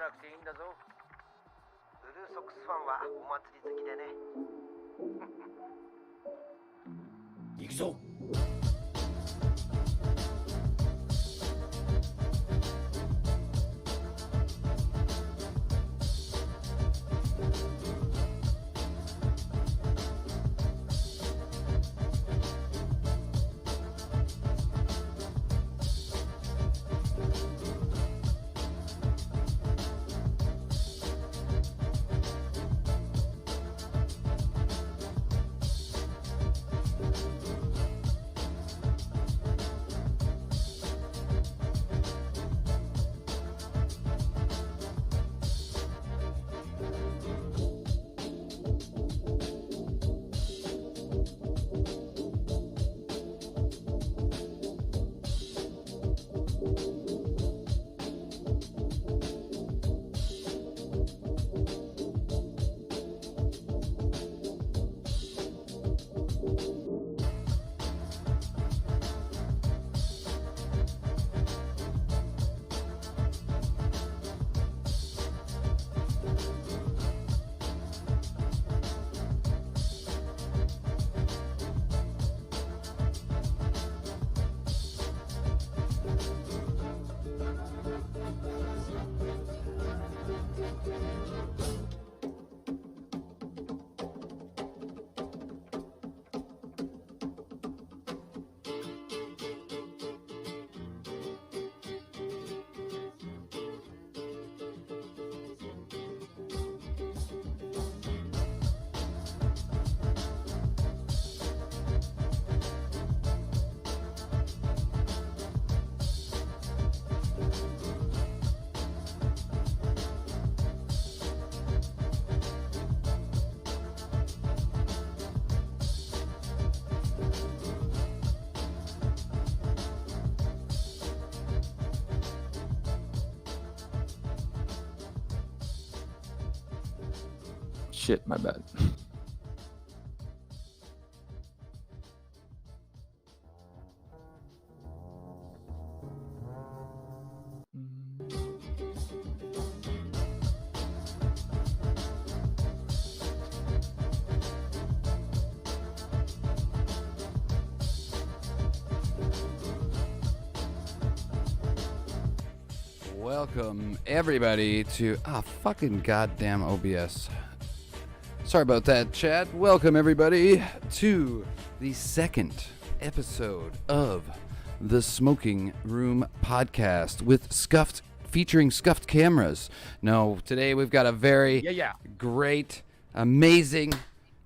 なくていいんだぞ。ブルーソックスファンはお祭り好きでね。行くぞ。Shit, my bad. Welcome everybody to fucking goddamn OBS. Sorry about that, chat. Welcome everybody to the second episode of the Smoking Room podcast with featuring scuffed cameras. No, today we've got a very great, amazing,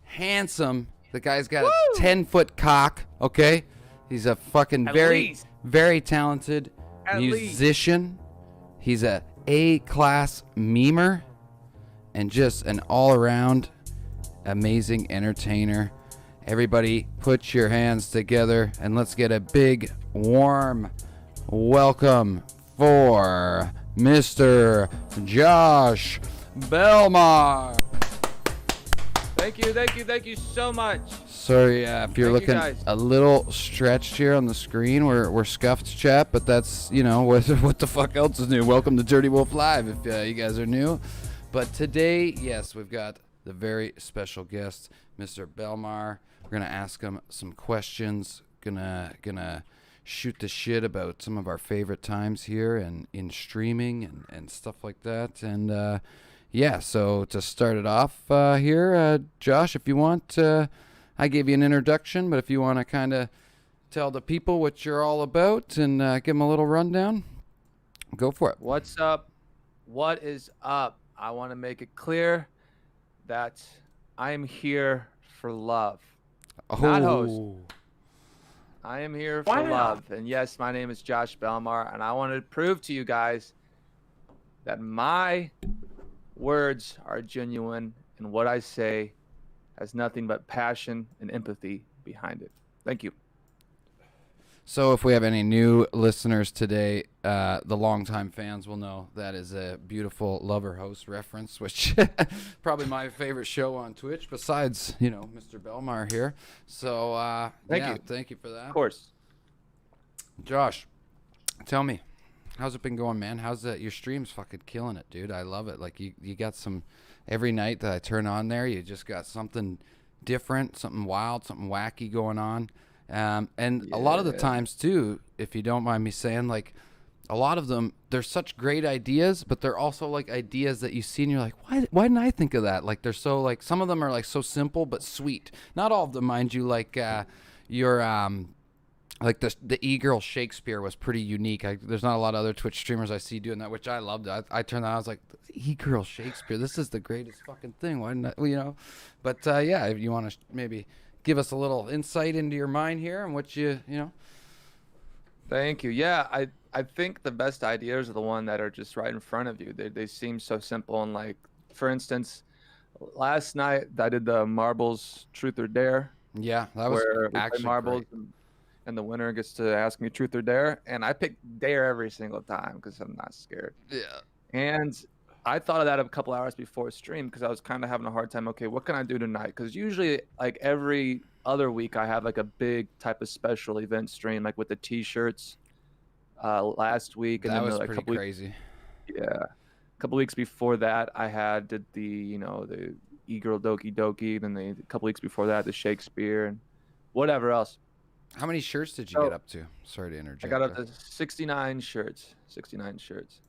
handsome. The guy's got a 10-foot cock. Okay, he's a fucking very talented musician. He's a A-class memer and just an all-around amazing entertainer. Everybody put your hands together and let's get a big warm welcome for Mr. Josh Belmar. Thank you so much. Sorry if you're looking a little stretched here on the screen. We're scuffed, chat, but that's, you know, what the fuck else is new. Welcome to Dirty Wolf Live if you guys are new. But today, yes, we've got the very special guest, Mr. Belmar. We're gonna ask him some questions. Gonna shoot the shit about some of our favorite times here and in streaming and stuff like that. And yeah, so to start it off here, Josh, if you want, I gave you an introduction, but if you want to kind of tell the people what you're all about and give them a little rundown, go for it. What's up? What is up? I want to make it clear that I am here for love, not host. I am here for love. And yes, my name is Josh Belmar, and I want to prove to you guys that my words are genuine and what I say has nothing but passion and empathy behind it. Thank you. So if we have any new listeners today, the longtime fans will know that is a beautiful Lover Host reference, which probably my favorite show on Twitch besides, you know, Mr. Belmar here. So thank you for that. Of course. Josh, tell me, How's it been going, man? How's your streams fucking killing it, dude? I love it. Like you got some every night that I turn on there, you just got something different, something wild, something wacky going on. And a lot of the times too, if you don't mind me saying, like a lot of them, they're such great ideas, but they're also like ideas that you see and you're like, why didn't I think of that? Like they're so like, some of them are like so simple but sweet. Not all of them, mind you. Like your like the e-girl Shakespeare was pretty unique. There's not a lot of other Twitch streamers I see doing that, which I loved. I turned on, I was like, e-girl Shakespeare, this is the greatest fucking thing. Why didn't I, you know? But yeah, if you want to maybe give us a little insight into your mind here and what you know. Thank you. Yeah, I think the best ideas are the one that are just right in front of you. They seem so simple, and like, for instance, last night I did the marbles truth or dare. Yeah, that was where actually we play marbles great. and the winner gets to ask me truth or dare, and I picked dare every single time because I'm not scared. Yeah. And I thought of that a couple hours before stream because I was kind of having a hard time. Okay, what can I do tonight? Because usually, like every other week, I have like a big type of special event stream, like with the T-shirts. Last week, and that then was like, pretty crazy. Yeah, a couple weeks before that, I did the the e-girl Doki Doki. Then a couple weeks before that, the Shakespeare and whatever else. How many shirts did you get up to? Sorry to interject. I got up to 69 shirts. 69 shirts.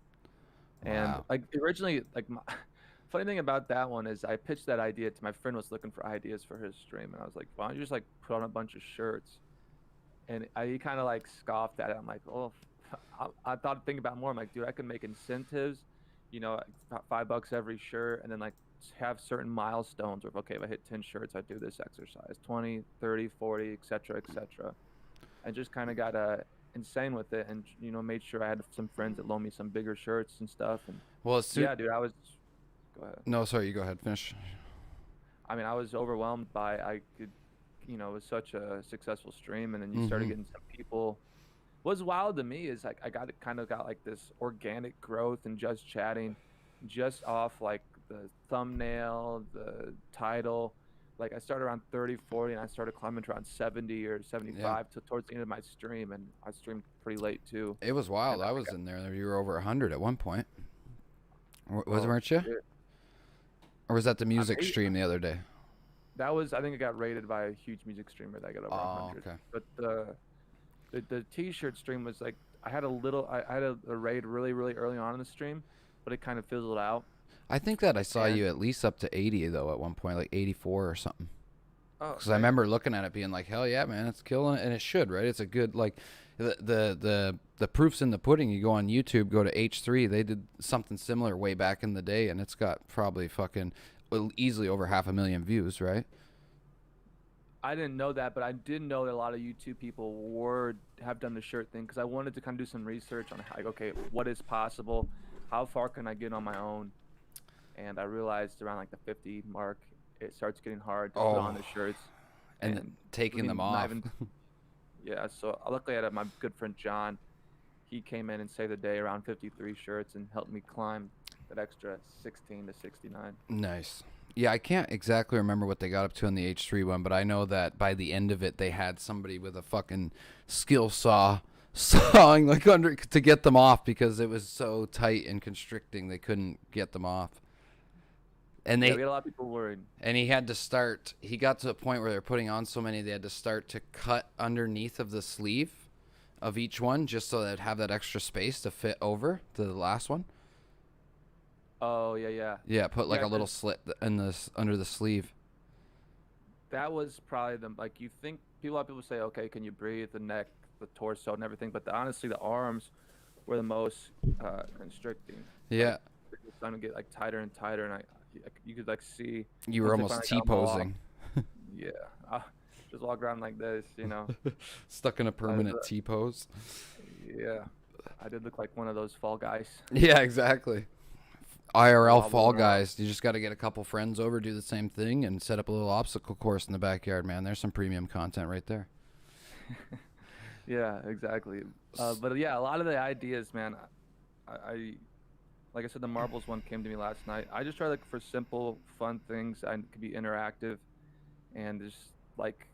And wow. like originally, like funny thing about that one is I pitched that idea to my friend, was looking for ideas for his stream, and I was like, why don't you just like put on a bunch of shirts? And he kind of like scoffed at it. I'm like, oh, I thought, think about more. I'm like, dude, I can make incentives, $5 every shirt, and then like have certain milestones of, okay, if I hit 10 shirts, I do this exercise, 20, 30, 40, etc., etc. I just kind of got insane with it, and made sure I had some friends that loaned me some bigger shirts and stuff. And well, yeah, dude, I was. Go ahead. No, sorry, you go ahead. Finish. I mean, I was overwhelmed by I could, it was such a successful stream, and then you started getting some people. What's wild to me is like I got like this organic growth and just chatting, just off like the thumbnail, the title. Like I started around 30, 40, and I started climbing to around 70 or 75 towards the end of my stream, and I streamed pretty late too. It was wild. I was in there. You were over 100 at one point. Weren't you? Shit. Or was that the music stream the other day? That was, I think it got rated by a huge music streamer that got over 100. Okay. But the T-shirt stream was like, I had a raid really, really early on in the stream, but it kind of fizzled out. I think that I saw you at least up to 80 though at one point, like 84 or something. Oh, because I remember looking at it being like, hell yeah, man, it's killing it, and it should, right? It's a good, like, the proof's in the pudding. You go on YouTube, go to H3, they did something similar way back in the day, and it's got probably fucking easily over 500,000 views, right? I didn't know that, but I did know that a lot of YouTube people have done the shirt thing, because I wanted to kind of do some research on like, okay, what is possible, how far can I get on my own, and I realized around like the 50 mark, it starts getting hard to put on the shirts and taking them off. Yeah, so luckily I had my good friend John. He came in and saved the day around 53 shirts and helped me climb that extra 16 to 69. Nice. Yeah, I can't exactly remember what they got up to on the H3 one, but I know that by the end of it, they had somebody with a fucking skill saw sawing like under to get them off because it was so tight and constricting they couldn't get them off. And we had a lot of people worried. And he had to start. He got to a point where they're putting on so many, they had to start to cut underneath of the sleeve of each one, just so they'd have that extra space to fit over to the last one. Oh yeah. Yeah, put like a little slit in this under the sleeve. That was probably you think a lot of people say, okay, can you breathe? The neck, the torso, and everything, but honestly, the arms were the most constricting. Yeah. It's starting to get like tighter and tighter, and you could like see. You were almost T-posing. Yeah, just walk around like this, Stuck in a permanent T-pose. Yeah, I did look like one of those Fall Guys. Yeah, exactly. IRL Fall Guys. You just got to get a couple friends over, do the same thing, and set up a little obstacle course in the backyard, man. There's some premium content right there. Yeah, exactly. But yeah, a lot of the ideas, man, I like I said, the marbles one came to me last night. I just try to look for simple, fun things that could be interactive, and just like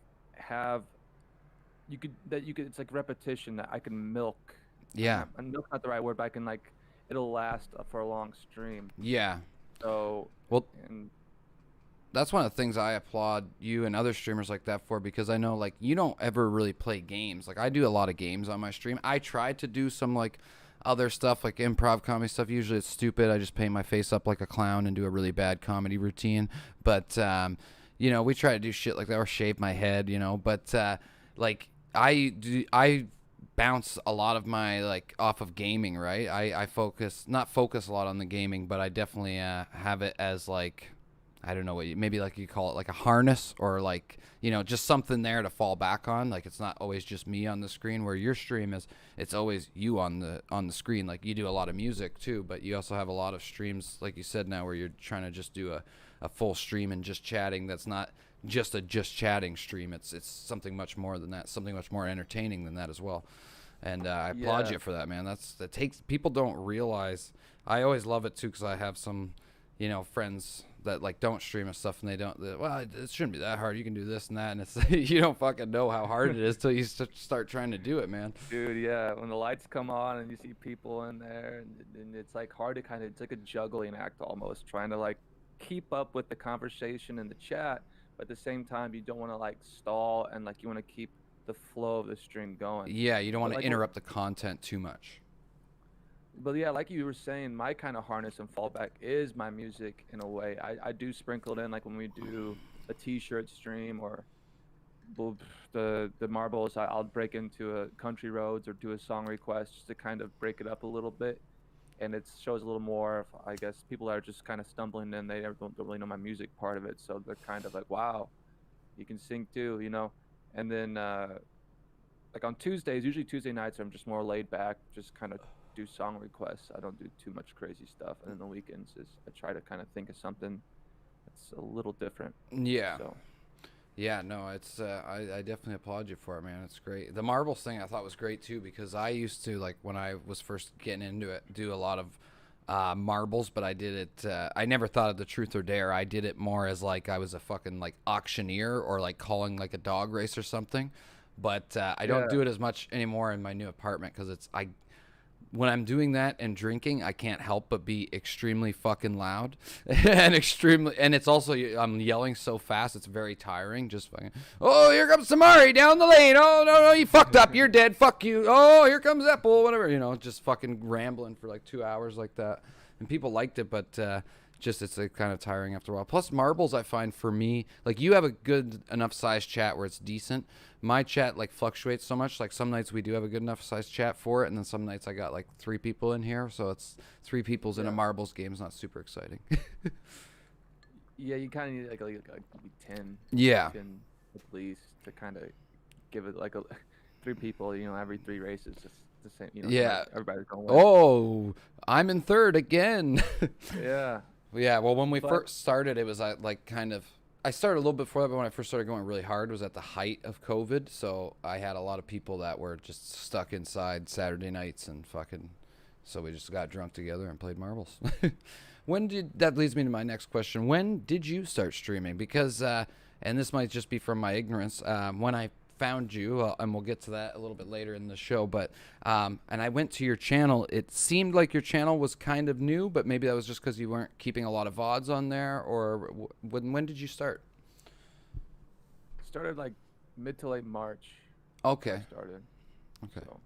it's like repetition that I can milk Yeah. Milk's not the right word, but I can like it'll last for a long stream. Yeah. So well, and that's one of the things I applaud you and other streamers like that for, because I know like you don't ever really play games. Like I do a lot of games on my stream. I try to do some like other stuff like improv comedy stuff. Usually it's stupid. I just paint my face up like a clown and do a really bad comedy routine. But you know, we try to do shit like that, or shave my head, you know. But like I bounce a lot of my like off of gaming, right? I not focus a lot on the gaming, but I definitely have it as like, I don't know what maybe like you call it like a harness, or like, you know, just something there to fall back on. Like it's not always just me on the screen, where your stream is, it's always you on the screen. Like you do a lot of music too, but you also have a lot of streams, like you said now, where you're trying to just do a full stream and just chatting. That's not just a just chatting stream. It's something much more than that, something much more entertaining than that as well. And I applaud you for that, man. That takes, people don't realize. I always love it too, because I have some, you know, friends that like don't stream and stuff, and well, it shouldn't be that hard, you can do this and that, and it's you don't fucking know how hard it is till you start trying to do it, man. Dude, yeah, when the lights come on and you see people in there, and it's like hard to kind of, it's like a juggling act almost, trying to like keep up with the conversation in the chat, but at the same time you don't want to like stall, and like you want to keep the flow of the stream going. Yeah, you don't want to interrupt the content too much. But yeah, like you were saying, my kind of harness and fallback is my music in a way. I do sprinkle it in, like when we do a t-shirt stream, or the marbles, I'll break into a country roads or do a song request just to kind of break it up a little bit. And it shows a little more of, I guess, people that are just kind of stumbling in, they don't really know my music part of it. So they're kind of like, wow, you can sing too, you know? And then like on Tuesdays, usually Tuesday nights, I'm just more laid back, just kind of do song requests. I don't do too much crazy stuff. And then the weekends is I try to kind of think of something that's a little different. Yeah. So. Yeah, no, it's I definitely applaud you for it, man. It's great. The marbles thing I thought was great too, because I used to, like when I was first getting into it, do a lot of marbles, but I did it I never thought of the truth or dare. I did it more as like I was a fucking like auctioneer, or like calling like a dog race or something. But I don't do it as much anymore in my new apartment, because when I'm doing that and drinking, I can't help but be extremely fucking loud and it's also, I'm yelling so fast, it's very tiring. Just fucking, oh, here comes Samari down the lane. Oh, no, you fucked up. You're dead. Fuck you. Oh, here comes Apple, whatever, you know, just fucking rambling for like 2 hours like that. And people liked it, but just it's kind of tiring after a while. Plus marbles, I find for me, like you have a good enough size chat where it's decent. My chat like fluctuates so much. Like some nights we do have a good enough size chat for it, and then some nights I got like 3 people in here, so it's 3 people's in a marbles game is not super exciting. Yeah, you kind of need like 10. Yeah. 10 at least to kind of give it like 3 people. You know, every 3 races, just the same. You know, yeah. Everybody's going. Oh, I'm in third again. Yeah. Yeah. Well, when we first started, it was like kind of. I started a little bit before that, but when I first started going really hard was at the height of COVID. So I had a lot of people that were just stuck inside Saturday nights and fucking, so we just got drunk together and played marbles. That leads me to my next question. When did you start streaming? Because, and this might just be from my ignorance, when I found you, and we'll get to that a little bit later in the show, but and I went to your channel, it seemed like your channel was kind of new, but maybe that was just because you weren't keeping a lot of VODs on there, or when did you start? Started like mid to late March. Okay. Started. Okay. So,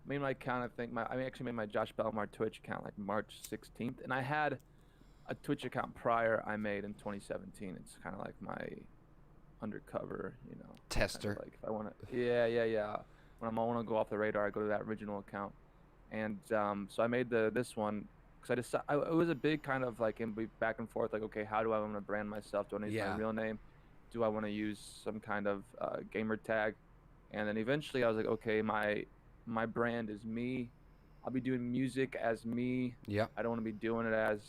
I made my account, I think, I actually made my Josh Belmar Twitch account like March 16th, and I had a Twitch account prior I made in 2017. It's kind of like my undercover, you know, tester. Kind of like if I want to, yeah. When I want to go off the radar, I go to that original account, and so I made this one because it was a big kind of like back and forth, like, okay, how do I want to brand myself? Do I use my real name? Do I want to use some kind of gamer tag? And then eventually I was like, okay, my brand is me. I'll be doing music as me. Yeah. I don't want to be doing it as,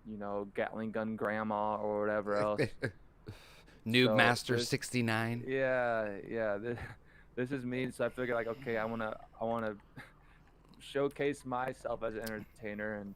you know, Gatling gun grandma or whatever else. Noob Master 69. Yeah. This is me. So I figured like, okay, I wanna showcase myself as an entertainer, and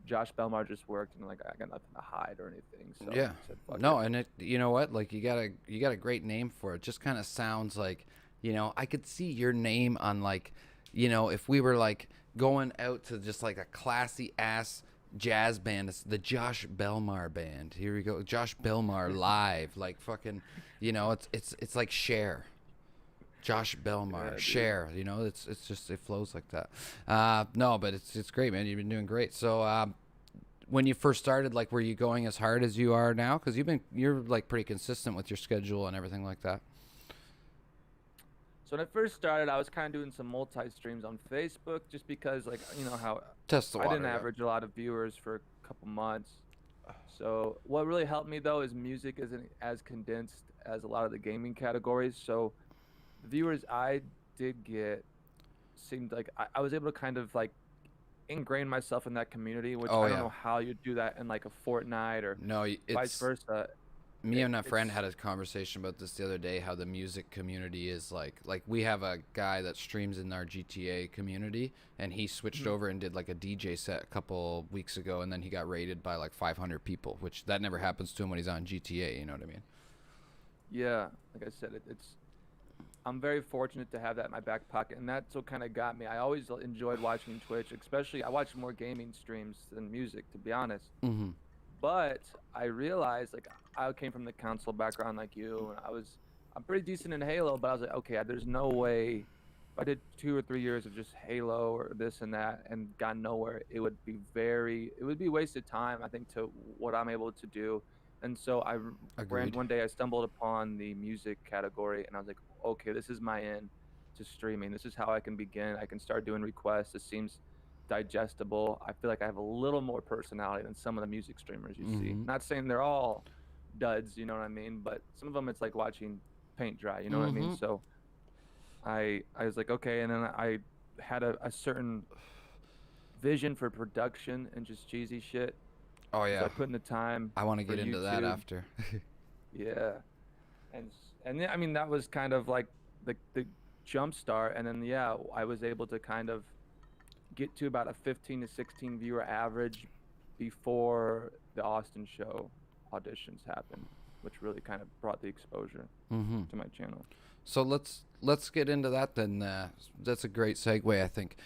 Josh Belmar just worked, and like I got nothing to hide or anything. So yeah. Said, no, and it, you know what? Like you got a great name for it. Just kind of sounds like, you know, I could see your name on like, you know, if we were like going out to just like a classy ass jazz band, it's the Josh Belmar band. Here we go, Josh Belmar live, like fucking, you know, it's like Cher. Josh Belmar, Cher, you know, it's just, it flows like that. No, but it's great, man. You've been doing great. So when you first started, like, were you going as hard as you are now? Because you're like pretty consistent with your schedule and everything like that. So when I first started, I was kind of doing some multi-streams on Facebook, just because, like, you know how Test the water, I didn't average a lot of viewers for a couple months. So what really helped me though is music isn't as condensed as a lot of the gaming categories. So the viewers I did get seemed like I was able to kind of like ingrain myself in that community, which I don't know how you do that in like a Fortnite or vice versa. Me and a friend had a conversation about this the other day, how the music community is like we have a guy that streams in our GTA community, and he switched over and did like a DJ set a couple weeks ago, and then he got raided by like 500 people, which that never happens to him when he's on GTA, you know what I mean? Yeah, like I said, I'm very fortunate to have that in my back pocket, and that's what kind of got me. I always enjoyed watching Twitch, especially I watch more gaming streams than music, to be honest. But I realized, like, I came from the console background like you, and I'm pretty decent in Halo, but I was like, okay, there's no way if I did 2 or 3 years of just Halo or this and that and got nowhere, it would be wasted time, I think, to what I'm able to do. And so one day I stumbled upon the music category, and I was like, okay, this is my in to streaming. This is how I can begin. I can start doing requests. This seems digestible. I feel like I have a little more personality than some of the music streamers you see. Not saying they're all duds, you know what I mean, but some of them it's like watching paint dry, you know what I mean? So I was like, okay, and then I had a certain vision for production and just cheesy shit. Oh yeah. So I put in the time. I want to get into that after. Yeah. And I mean, that was kind of like the jump start, and then I was able to kind of get to about a 15 to 16 viewer average before the Austin show auditions happened, which really kind of brought the exposure to my channel. So let's get into that then. That's a great segue, I think.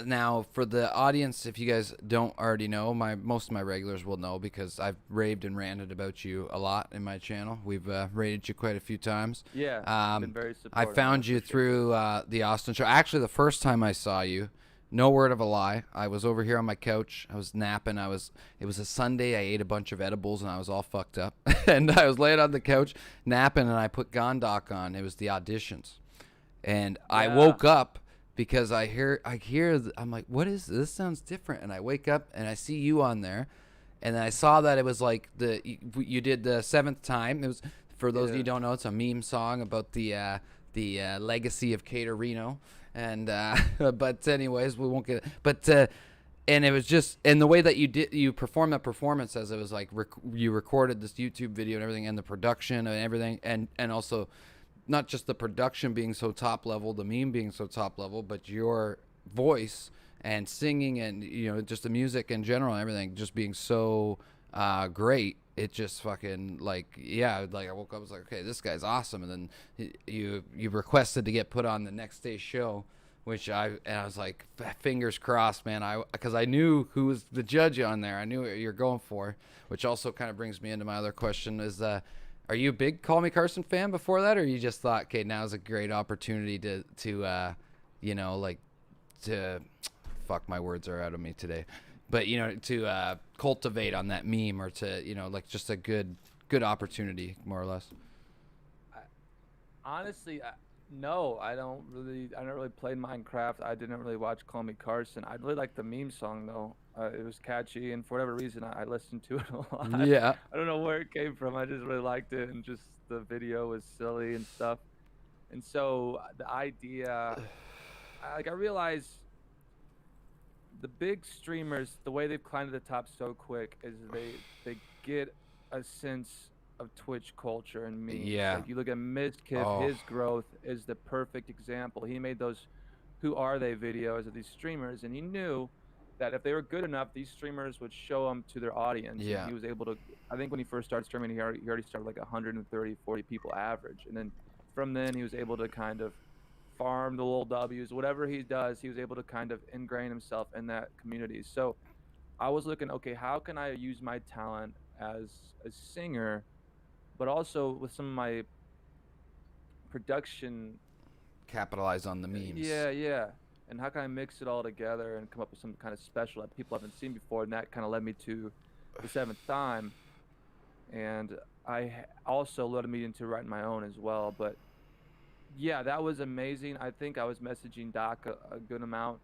Now, for the audience, if you guys don't already know, most of my regulars will know, because I've raved and ranted about you a lot in my channel. We've rated you quite a few times. Yeah, been very supportive. I found you through the Austin show. Actually, the first time I saw you, no word of a lie, I was over here on my couch. I was napping. It was a Sunday. I ate a bunch of edibles, and I was all fucked up. And I was laying on the couch napping, and I put Gondok on. It was the auditions. And I woke up, because I hear, I'm like, what is this? This sounds different. And I wake up and I see you on there, and then I saw that it was like you did the 7th time. It was, for those of you who don't know, it's a meme song about the legacy of Caterino. And but anyways, we won't get it. But and it was just, and the way that you performed that performance, as it was like you recorded this YouTube video and everything, and the production and everything, and also not just the production being so top level, the meme being so top level, but your voice and singing and, you know, just the music in general and everything just being so great. It just fucking like I woke up, I was like, okay, this guy's awesome. And then you requested to get put on the next day's show, which I was like, fingers crossed, man. Because I knew who was the judge on there. I knew what you're going for, which also kind of brings me into my other question is, are you a big Call Me Carson fan before that, or you just thought, okay, now's a great opportunity to you know, like, to, fuck, my words are out of me today, but, you know, to cultivate on that meme, or to, you know, like, just a good opportunity, more or less? Honestly, no, I don't really play Minecraft. I didn't really watch Call Me Carson. I really like the meme song though. It was catchy, and for whatever reason, I listened to it a lot. Yeah. I don't know where it came from. I just really liked it, and just the video was silly and stuff. And so the idea, I realized the big streamers, the way they've climbed to the top so quick is they get a sense of Twitch culture and memes. Yeah. Like you look at Mizkif, his growth is the perfect example. He made those "Who Are They" videos of these streamers, and he knew that if they were good enough, these streamers would show them to their audience. Yeah. And he was able to, I think when he first started streaming, he already started like 130, 40 people average. And then from then he was able to kind of farm, the little W's, whatever he does, he was able to kind of ingrain himself in that community. So I was looking, okay, how can I use my talent as a singer, but also with some of my production. Capitalize on the memes. Yeah. And how can I mix it all together and come up with some kind of special that people haven't seen before? And that kind of led me to the Seventh Time. And also led me into writing my own as well. But yeah, that was amazing. I think I was messaging Doc a good amount.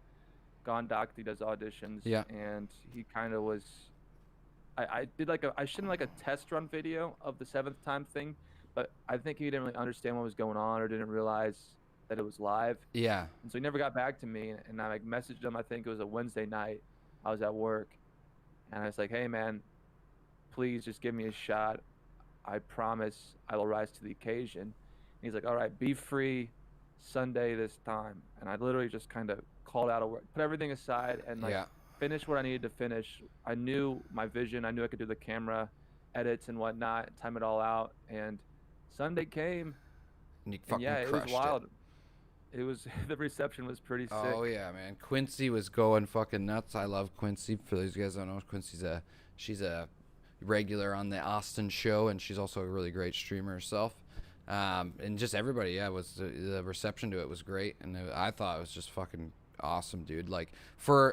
Gone Doc, he does auditions. Yeah. And he kind of was. I did I shot like a test run video of the Seventh Time thing, but I think he didn't really understand what was going on or didn't realize that it was live. Yeah. And so he never got back to me, and I messaged him. I think it was a Wednesday night. I was at work, and I was like, "Hey man, please just give me a shot. I promise I will rise to the occasion." And he's like, "All right, be free Sunday this time." And I literally just kind of called out of work, put everything aside, and finished what I needed to finish. I knew my vision. I knew I could do the camera edits and whatnot, time it all out. And Sunday came, and you fucking it was crushed wild. It was the reception was pretty sick. Oh yeah, man. Quincy was going fucking nuts. I love Quincy. For those guys who don't know, she's a regular on the Austin show, and she's also a really great streamer herself. And just everybody, was the reception to it was great, and I thought it was just fucking awesome, dude. Like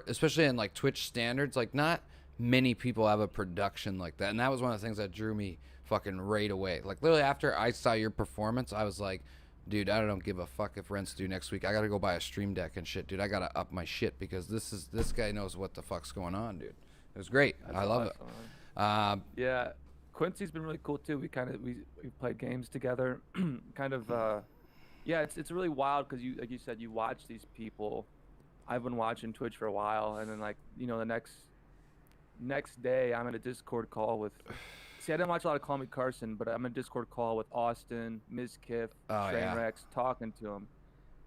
especially in like Twitch standards, like not many people have a production like that, and that was one of the things that drew me fucking right away. Like literally after I saw your performance, I was like, dude, I don't give a fuck if rent's due next week. I gotta go buy a stream deck and shit, dude. I gotta up my shit because this guy knows what the fuck's going on, dude. It was great. I love it. Yeah, Quincy's been really cool too. We played games together. It's really wild because like you said, you watch these people. I've been watching Twitch for a while, and then the next day I'm in a Discord call with. See, I didn't watch a lot of Call Me Carson, but I'm in a Discord call with Austin, Ms. Kiff, Trainwrecks, talking to him.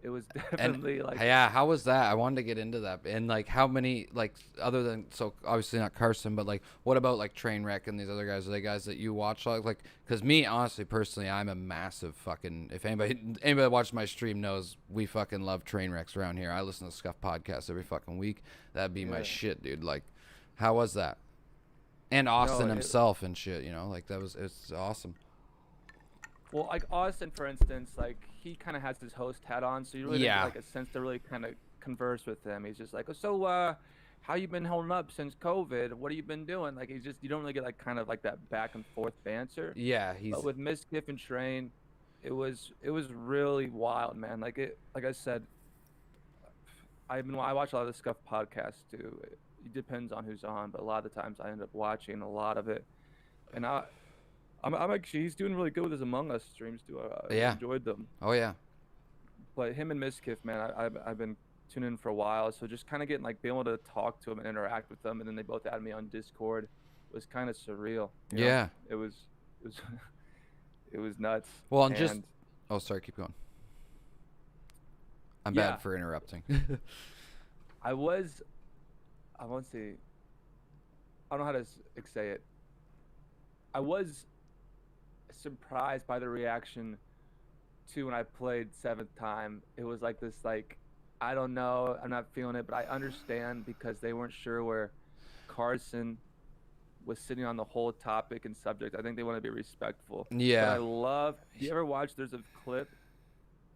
It was definitely how was that? I wanted to get into that. And like how many, like other than, so obviously not Carson, but like what about like Trainwreck and these other guys? Are they guys that you watch? Like, because me, honestly, personally, I'm a massive fucking, if anybody that watches my stream knows, we fucking love Trainwrecks around here. I listen to Scuff podcasts every fucking week. That'd be my shit, dude. Like, how was that? And Austin himself and shit, it's awesome. Well, like Austin, for instance, like he kind of has his host hat on, so you really don't get, like a sense to really kind of converse with him. He's just like, so how you been holding up since COVID? What have you been doing? Like you don't really get like kind of like that back and forth banter. Yeah, But with Miss Kiff and Train, it was really wild, man. Like I said, I watch a lot of the Scuff podcasts too. It depends on who's on, but a lot of the times I end up watching a lot of it, and I'm actually, he's doing really good with his Among Us streams too. I enjoyed them. Oh yeah. But him and Miskiff, man, I've been tuning in for a while, so just kind of getting being able to talk to him and interact with them, and then they both added me on Discord. It was kind of surreal. You know? It was it was nuts. Well, and oh, sorry, keep going. I'm bad for interrupting. I won't say. I don't know how to say it. I was surprised by the reaction to when I played Seventh Time. It was like this, I don't know, I'm not feeling it, but I understand because they weren't sure where Carson was sitting on the whole topic and subject. I think they want to be respectful. Yeah. But I love. Do you ever watch? There's a clip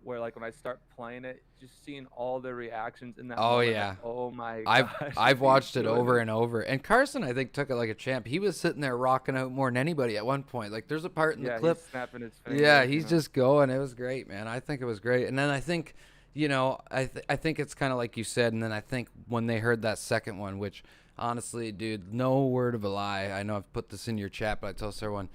where when I start playing it, just seeing all the reactions in that moment, yeah. Oh my gosh. I've watched it over and over. And Carson, I think, took it like a champ. He was sitting there rocking out more than anybody at one point. There's a part in the clip. He's snapping his fingers. Yeah, he's just going. It was great, man. I think it was great. And then I think, I think it's kind of like you said. And then I think when they heard that second one, which honestly, dude, no word of a lie. I know I've put this in your chat, but I tell everyone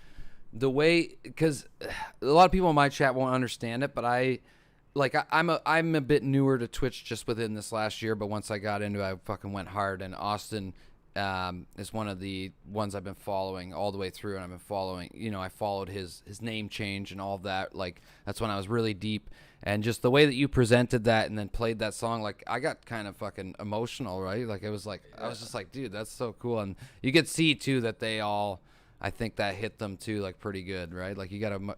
the way, because a lot of people in my chat won't understand it, but I'm a bit newer to Twitch just within this last year, but once I got into it, I fucking went hard. And Austin is one of the ones I've been following all the way through, and I've been following. I followed his name change and all of that. That's when I was really deep, and just the way that you presented that and then played that song, I got kind of fucking emotional, right? It was I was just like, dude, that's so cool. And you could see too that they all, I think that hit them too, pretty good, right? You gotta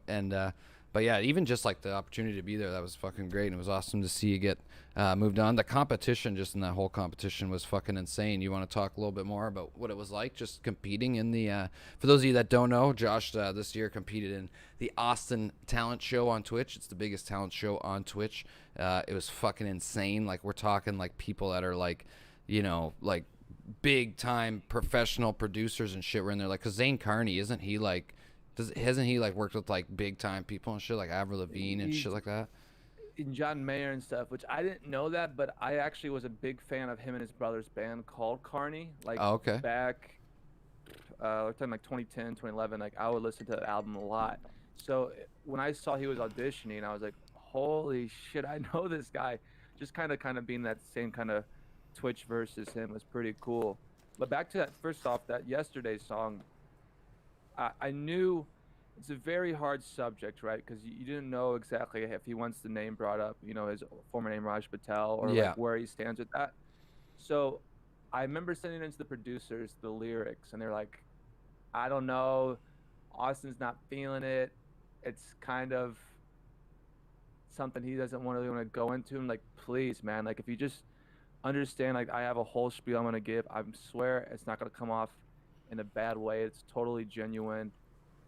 But yeah, even just like the opportunity to be there, that was fucking great. And it was awesome to see you get moved on. The competition, just in that whole competition, was fucking insane. You want to talk a little bit more about what it was like just competing in the, for those of you that don't know, Josh this year competed in the Austin Talent Show on Twitch. It's the biggest talent show on Twitch. It was fucking insane. Like, we're talking like people that are like, you know, like big time professional producers and shit were in there. Like, cause Zane Carney, isn't he like, hasn't he like worked with like big time people and shit, like Avril Lavigne and shit like that? John Mayer and stuff, which I didn't know that, but I actually was a big fan of him and his brother's band called Carney. Like, back, we're talking like 2010, 2011. Like, I would listen to that album a lot. So when I saw he was auditioning, I was like, holy shit, I know this guy. Just kind of being that same kind of Twitch versus him was pretty cool. But back to that, first off, that Yesterday song, I knew it's a very hard subject, right? Because you didn't know exactly if he wants the name brought up, you know, his former name Raj Patel, or like where he stands with that. So I remember sending it to the producers the lyrics, and they're like, I don't know, Austin's not feeling it. It's kind of something he doesn't really want to go into. I'm like, please, man, like if you just understand, like I have a whole spiel I'm gonna give. I swear it's not gonna come off in a bad way. It's totally genuine.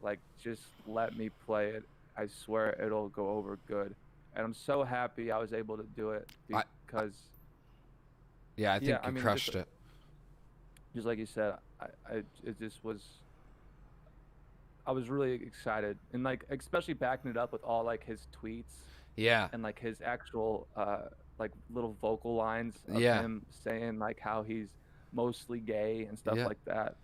Like, just let me play it. I swear it'll go over good. And I'm so happy I was able to do it because I think you crushed it. Just like you said, it just was, I was really excited, and like especially backing it up with all like his tweets. Yeah. And like his actual like little vocal lines of him saying like how he's mostly gay and stuff like that.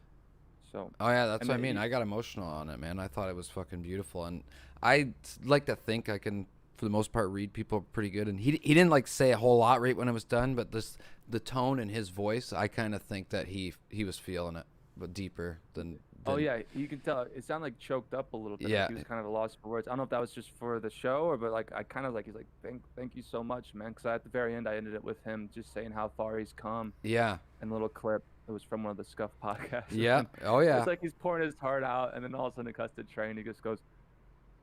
So, that's what I mean. I got emotional on it, man. I thought it was fucking beautiful, and I like to think I can, for the most part, read people pretty good. And he didn't like say a whole lot right when it was done, but the tone in his voice, I kind of think that he was feeling it, but deeper than. Oh yeah, you can tell. It sounded like choked up a little bit. Yeah, like he was kind of lost for words. I don't know if that was just for the show or, but like I kind of like, he's like, thank you so much, man. Because at the very end, I ended it with him just saying how far he's come. Yeah. And a little clip. It was from one of the Scuff podcasts. Yeah. Oh yeah. It's like he's pouring his heart out, and then all of a sudden it cuts to Train. He just goes,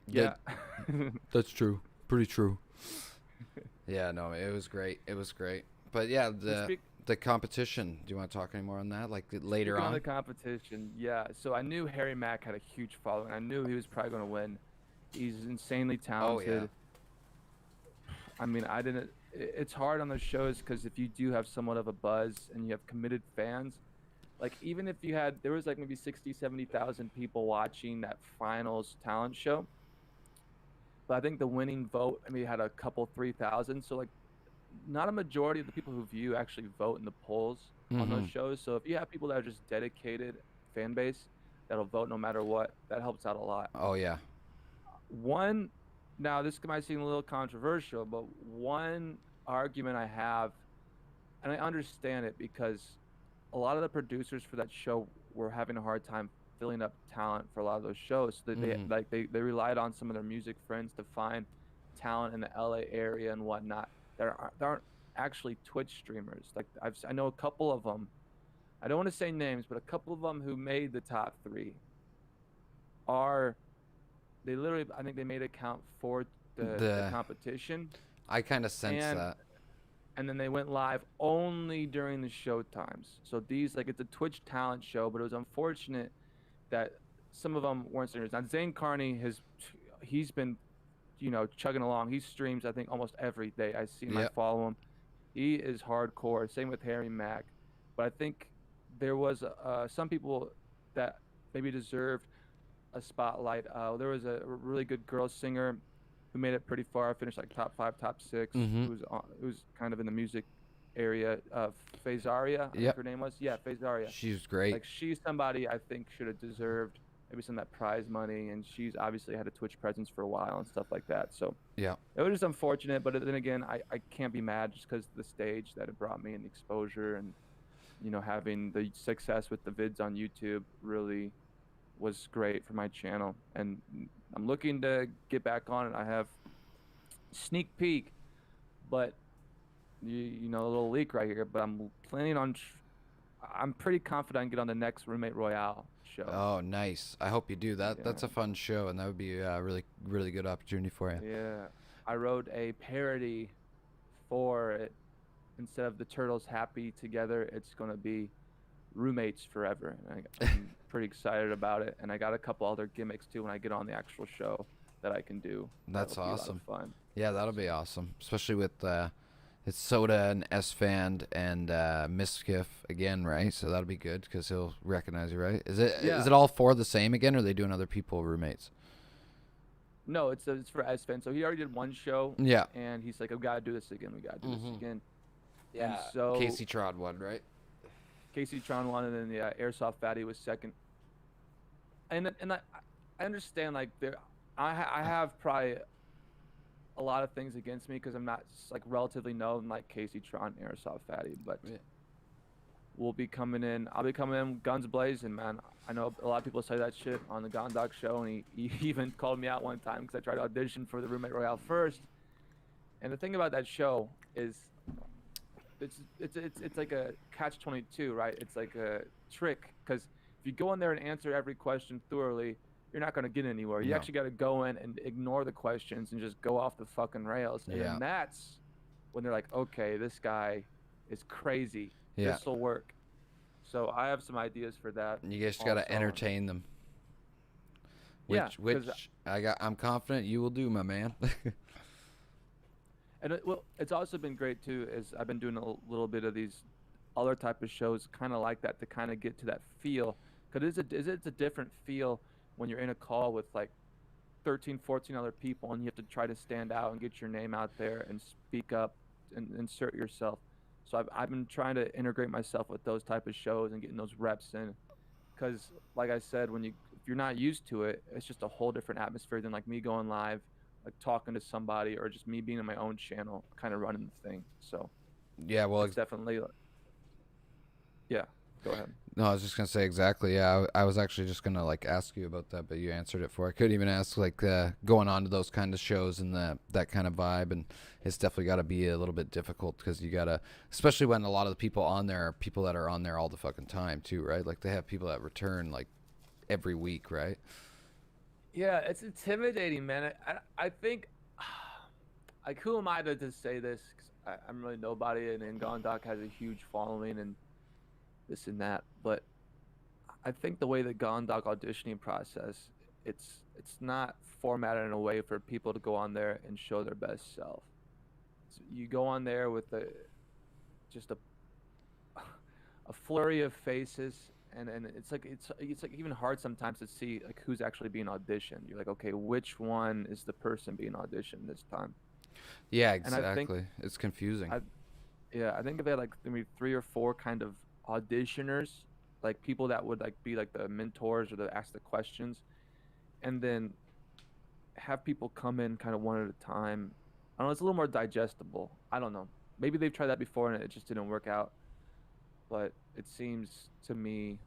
"Yeah." That's true. Pretty true. Yeah. No, it was great. It was great. But yeah, the competition. Do you want to talk any more on that? Like later on. The competition. Yeah. So I knew Harry Mack had a huge following. I knew he was probably going to win. He's insanely talented. Oh yeah. I mean, it's hard on those shows because if you do have somewhat of a buzz and you have committed fans, like even if there was like maybe 60, 70,000 people watching that finals talent show, but I think the winning vote, I mean, had a couple 3,000. So like not a majority of the people who view actually vote in the polls on those shows. So if you have people that are just dedicated fan base that'll vote no matter what, that helps out a lot. Oh yeah. Now, this might seem a little controversial, but one argument I have, and I understand it because a lot of the producers for that show were having a hard time filling up talent for a lot of those shows. So they relied on some of their music friends to find talent in the LA area and whatnot that aren't actually Twitch streamers. Like I know a couple of them. I don't want to say names, but a couple of them who made the top 3 they literally, I think they made it count for the competition. I kind of sense that. And then they went live only during the show times. So these, like, it's a Twitch talent show, but it was unfortunate that some of them weren't streamers. Now, Zane Carney, he's been, you know, chugging along. He streams, I think, almost every day. I see him, I follow him. He is hardcore. Same with Harry Mack. But I think there was some people that maybe deserved a spotlight. There was a really good girl singer who made it pretty far. Finished like top 5, top 6. Who was kind of in the music area. Faizaria, I think her name was. Yeah, Faizaria. She's great. Like, she's somebody I think should have deserved maybe some of that prize money, and she's obviously had a Twitch presence for a while and stuff like that. So yeah, it was just unfortunate, but then again, I can't be mad just because the stage that it brought me and the exposure, and you know, having the success with the vids on YouTube really was great for my channel, and I'm looking to get back on it. I have sneak peek, but you know, a little leak right here, but I'm planning on I'm pretty confident I can get on the next Roommate Royale show. Oh, nice. I hope you do that. Yeah. That's a fun show, and that would be a really, really good opportunity for you. Yeah. I wrote a parody for it. Instead of the turtles happy together, it's going to be roommates forever. And I'm pretty excited about it. And I got a couple other gimmicks, too, when I get on the actual show that I can do. That's awesome. Be a lot of fun. Yeah, that'll be awesome, especially with it's Soda and S-Fan and Miskiff again, right? So that'll be good because he'll recognize you, right? Is it all four the same again, or are they doing other people roommates? No, it's for S-Fan. So he already did one show. Yeah. And he's like, we got to do this again. We got to do this again. Yeah. And so Casey Tron won, right? Casey Tron won, and then the Airsoft Fatty was second. And I understand, like, I have probably a lot of things against me because I'm not like relatively known like Casey Tron, Airsoft Fatty, but we'll be coming in. I'll be coming in guns blazing, man. I know a lot of people say that shit on the Gondok show, and he even called me out one time because I tried to audition for the Roommate Royale first. And the thing about that show is, it's like a catch-22, right? It's like a trick because if you go in there and answer every question thoroughly, you're not going to get anywhere. You actually got to go in and ignore the questions and just go off the fucking rails. And then that's when they're like, okay, this guy is crazy. Yeah. This will work. So I have some ideas for that. You guys got to entertain them. Which I'm confident you will do, my man. And it's also been great too, is I've been doing a little bit of these other type of shows kind of like that to kind of get to that feel. Because it's a different feel when you're in a call with like 13, 14 other people and you have to try to stand out and get your name out there and speak up and insert yourself. So I've been trying to integrate myself with those type of shows and getting those reps in. Because like I said, if you're not used to it, it's just a whole different atmosphere than like me going live, like talking to somebody, or just me being on my own channel, kind of running the thing. So yeah, well, it's definitely. Yeah, go ahead. No, I was just gonna say exactly. Yeah, I was actually just gonna like ask you about that, but you answered it for. I couldn't even ask like going on to those kind of shows and that kind of vibe, and it's definitely got to be a little bit difficult because you gotta, especially when a lot of the people on there are people that are on there all the fucking time too, right? Like they have people that return like every week, right? Yeah, it's intimidating, man. I think, like, who am I to say this? Cause I'm really nobody, and Gondok has a huge following and this and that. But I think the way the Gondok auditioning process, it's not formatted in a way for people to go on there and show their best self. So you go on there with just a flurry of faces. And it's like even hard sometimes to see like who's actually being auditioned. You're like, okay, which one is the person being auditioned this time? Yeah, exactly. It's confusing. I think if they had like maybe 3 or 4 kind of auditioners, like people that would like be like the mentors or to ask the questions, and then have people come in kind of one at a time. I don't know. It's a little more digestible. I don't know. Maybe they've tried that before and it just didn't work out. But it seems to me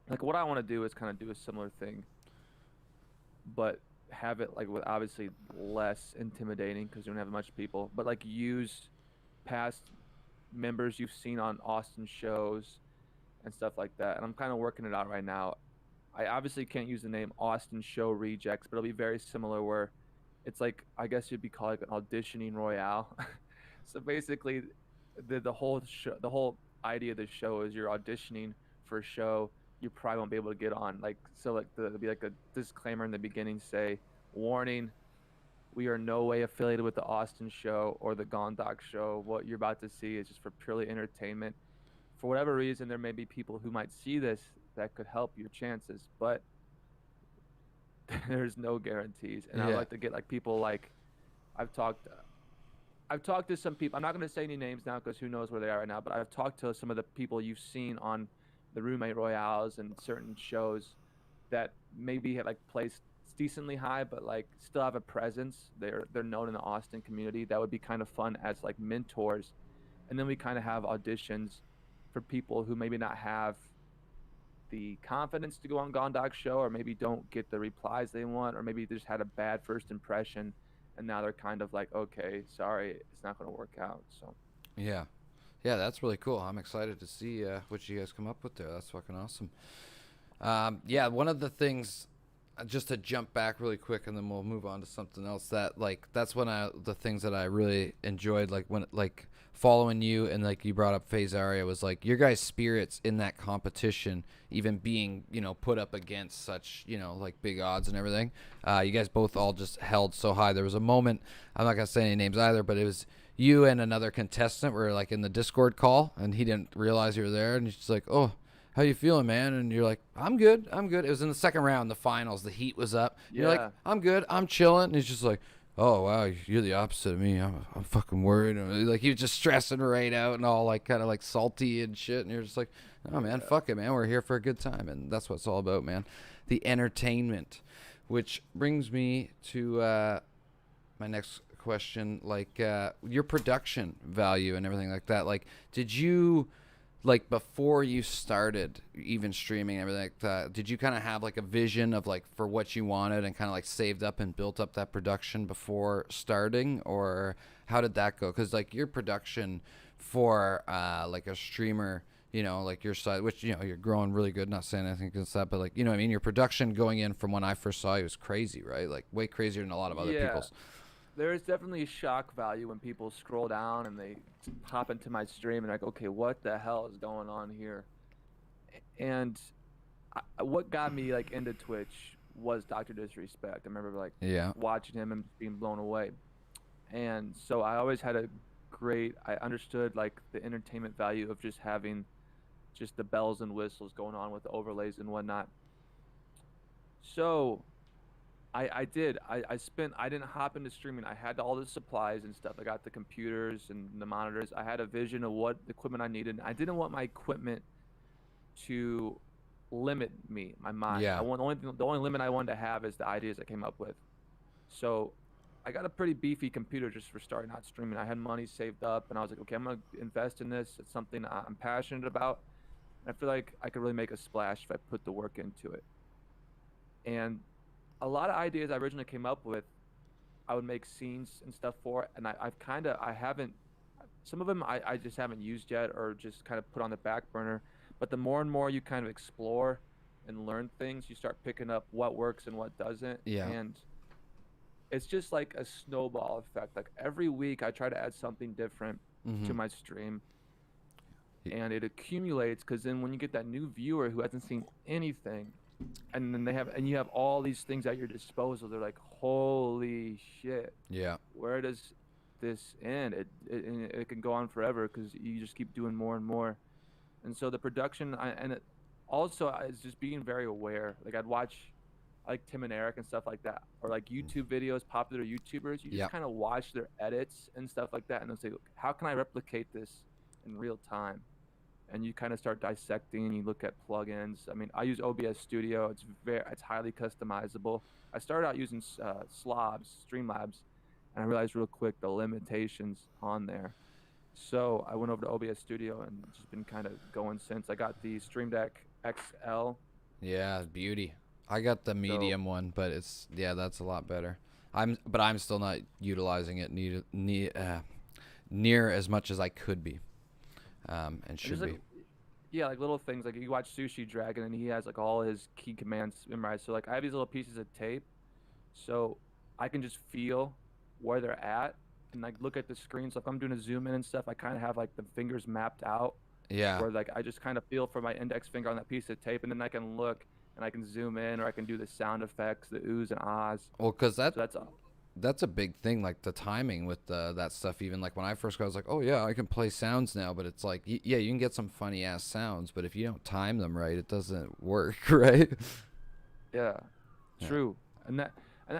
like what I want to do is kind of do a similar thing, but have it like with obviously less intimidating because you don't have much people, but like use past members you've seen on Austin shows and stuff like that. And I'm kind of working it out right now. I obviously can't use the name Austin Show Rejects, but it'll be very similar where it's like, I guess you'd be called like an auditioning royale. So basically the whole show, the whole idea of the show is you're auditioning for a show you probably won't be able to get on. Like, so like there'll be like a disclaimer in the beginning, say, warning, we are no way affiliated with the Austin show or the Gondok show. What you're about to see is just for purely entertainment. For whatever reason, there may be people who might see this that could help your chances, but there's no guarantees. And I'd like to get like people like I've talked to some people. I'm not going to say any names now because who knows where they are right now, but I've talked to some of the people you've seen on the Roommate Royales and certain shows that maybe have like placed decently high, but like still have a presence. They're known in the Austin community. That would be kind of fun as like mentors. And then we kind of have auditions for people who maybe not have the confidence to go on Gondok's show, or maybe don't get the replies they want, or maybe they just had a bad first impression and now they're kind of like, okay, sorry, it's not going to work out. So yeah, Yeah, that's really cool. I'm excited to see what you guys come up with there. That's fucking awesome. Yeah, one of the things, just to jump back really quick, and then we'll move on to something else. That like that's the things that I really enjoyed, like when like following you, and like you brought up Phase Aria, was like your guys' spirits in that competition, even being put up against such like big odds and everything. You guys both all just held so high. There was a moment, I'm not gonna say any names either, but it was you and another contestant were like in the Discord call, and he didn't realize you were there, and he's just like, "Oh, how you feeling, man?" And you're like, "I'm good, I'm good." It was in the second round, the finals. The heat was up. Yeah. You're like, "I'm good, I'm chilling." And he's just like, "Oh wow, you're the opposite of me. I'm fucking worried." And like he was just stressing right out and all like kind of like salty and shit. And you're just like, "Oh man, fuck it, man. We're here for a good time." And that's what it's all about, man. The entertainment, which brings me to my next question, like your production value and everything like that. Like, did you, like, before you started even streaming and everything like that, did you kind of have like a vision of like for what you wanted and kind of like saved up and built up that production before starting, or how did that go? Because like your production for like a streamer, like your side, which you're growing really good, not saying anything against that, but like what I mean, your production going in from when I first saw you was crazy, right? Like way crazier than a lot of other people's. There is definitely shock value when people scroll down and they hop into my stream and like, okay, what the hell is going on here? And what got me like into Twitch was Dr. Disrespect. I remember like watching him and being blown away. And so I always had I understood like the entertainment value of just having just the bells and whistles going on with the overlays and whatnot. So I didn't hop into streaming. I had all the supplies and stuff. I got the computers and the monitors. I had a vision of what equipment I needed. I didn't want my equipment to limit me, my mind. Yeah. The only limit I wanted to have is the ideas I came up with. So I got a pretty beefy computer just for starting out streaming. I had money saved up, and I was like, okay, I'm going to invest in this. It's something I'm passionate about. And I feel like I could really make a splash if I put the work into it. And a lot of ideas I originally came up with, I would make scenes and stuff for, and I haven't, some of them I just haven't used yet, or just kind of put on the back burner. But the more and more you kind of explore and learn things, you start picking up what works and what doesn't. Yeah. And it's just like a snowball effect. Like every week I try to add something different to my stream, and it accumulates, because then when you get that new viewer who hasn't seen anything, and then you have all these things at your disposal, they're like, holy shit, where does this end? It can go on forever because you just keep doing more and more. And so the production, also is just being very aware. Like I'd watch like Tim and Eric and stuff like that, or like YouTube videos, popular YouTubers. You just kind of watch their edits and stuff like that, and they'll say, how can I replicate this in real time? And you kind of start dissecting. You look at plugins. I mean, I use OBS Studio. It's highly customizable. I started out using Streamlabs, and I realized real quick the limitations on there. So I went over to OBS Studio and just been kind of going since. I got the Stream Deck XL. Yeah, beauty. I got the medium one, but that's a lot better. I'm still not utilizing it near as much as I could be. And should be. Yeah, like little things. Like you watch Sushi Dragon, and he has like all his key commands memorized. So like I have these little pieces of tape, so I can just feel where they're at and like look at the screen. So if I'm doing a zoom in and stuff, I kind of have like the fingers mapped out. Yeah. Where like I just kind of feel for my index finger on that piece of tape, and then I can look and I can zoom in, or I can do the sound effects, the oohs and ahs. Well, because that's a big thing, like the timing with that stuff. Even like when I first got, I was like, oh yeah, I can play sounds now, but it's like, yeah, you can get some funny ass sounds, but if you don't time them right, it doesn't work, right? Yeah, true. And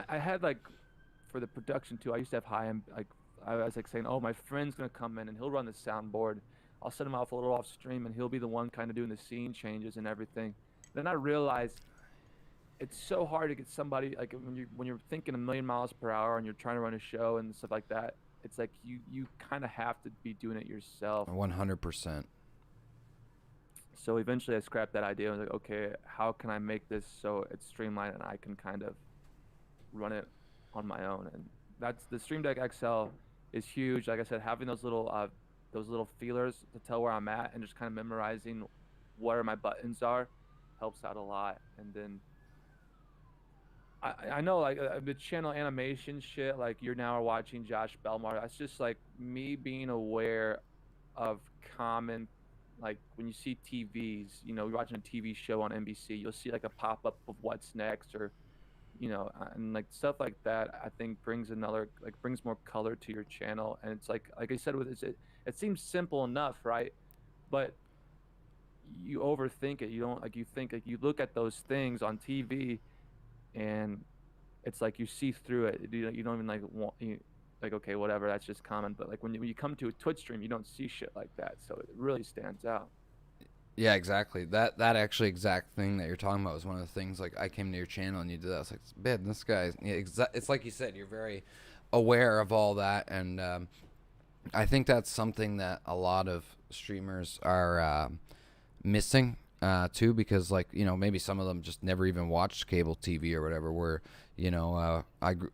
I had like, for the production too, I used to have high end, like I was like saying, oh, my friend's gonna come in and he'll run the soundboard. I'll set him off a little off stream, and he'll be the one kind of doing the scene changes and everything. Then I realized it's so hard to get somebody, like when you're thinking a million miles per hour and you're trying to run a show and stuff like that. It's like you kind of have to be doing it yourself. 100%. So eventually I scrapped that idea. I was like, okay, how can I make this so it's streamlined and I can kind of run it on my own? And that's the Stream Deck XL is huge. Like I said, having those little those little feelers to tell where I'm at, and just kind of memorizing where my buttons are helps out a lot. And then I know like the channel animation shit, like you're now watching Josh Belmar. That's just like me being aware of common, like when you see TVs, you know, you're watching a TV show on NBC, you'll see like a pop up of what's next, or and like stuff like that. I think brings brings more color to your channel, and it's like I said with it seems simple enough, right? But you overthink it. You don't like you think like you look at those things on TV, and it's like you see through it. You don't even like want like okay whatever, that's just common. But like when you come to a Twitch stream, you don't see shit like that, so it really stands out. Yeah, exactly. That actually exact thing that you're talking about was one of the things. Like I came to your channel and you did that. I was like, man, this guy's. Yeah, it's like you said. You're very aware of all that, and I think that's something that a lot of streamers are missing too, because like maybe some of them just never even watched cable TV or whatever. Where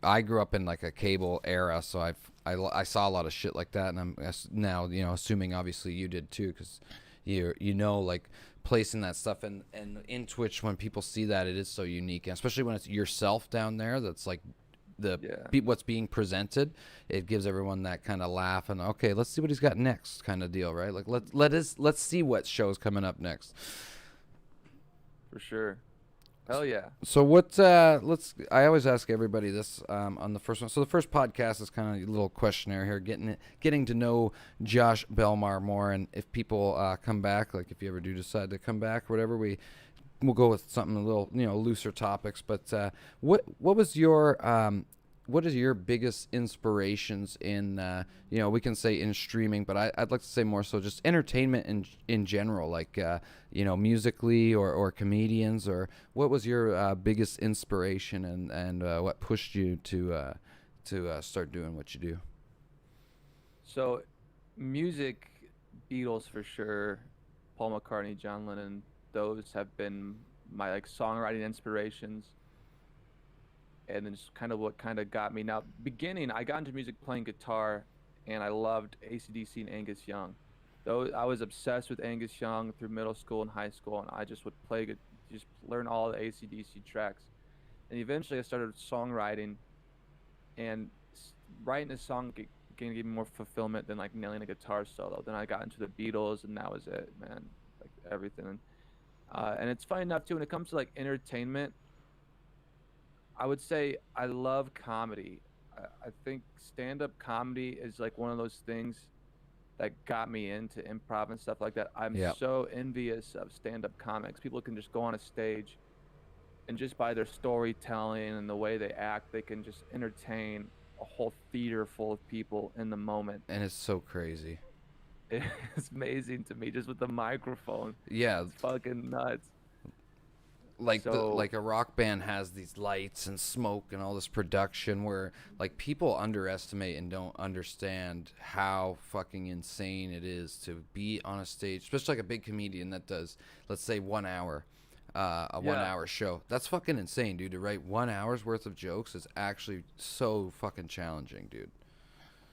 I grew up in like a cable era, so I saw a lot of shit like that, and I'm now assuming obviously you did too, because like placing that stuff and in Twitch, when people see that, it is so unique, and especially when it's yourself down there, that's like what's being presented. It gives everyone that kind of laugh and okay, let's see what he's got next kind of deal, right? Like let's see what show's coming up next. For sure. Hell yeah. So what I always ask everybody this on the first one. So the first podcast is kind of a little questionnaire here, getting to know Josh Belmar more, and if people come back, like if you ever do decide to come back or whatever, we'll go with something a little looser topics. But what was your what is your biggest inspirations in we can say in streaming, but I'd like to say more so just entertainment in general, like musically or comedians, or what was your biggest inspiration and what pushed you to start doing what you do? So music, Beatles for sure, Paul McCartney, John Lennon, those have been my like songwriting inspirations. And then just kind of what kind of got me. Now, beginning, I got into music playing guitar, and I loved AC/DC and Angus Young. Though I was obsessed with Angus Young through middle school and high school, and I just would just learn all the AC/DC tracks. And eventually, I started songwriting, and writing a song can give me more fulfillment than like nailing a guitar solo. Then I got into the Beatles, and that was it, man. Like everything. And it's funny enough too, when it comes to like entertainment, I would say I love comedy. I think stand-up comedy is like one of those things that got me into improv and stuff like that. I'm so envious of stand-up comics. People can just go on a stage and just by their storytelling and the way they act, they can just entertain a whole theater full of people in the moment. And it's so crazy. It's amazing to me, just with the microphone. Yeah. It's fucking nuts. Like like a rock band has these lights and smoke and all this production where like people underestimate and don't understand how fucking insane it is to be on a stage, especially like a big comedian that does, let's say 1 hour, 1 hour show. That's fucking insane, dude. To write 1 hour's worth of jokes is actually so fucking challenging, dude.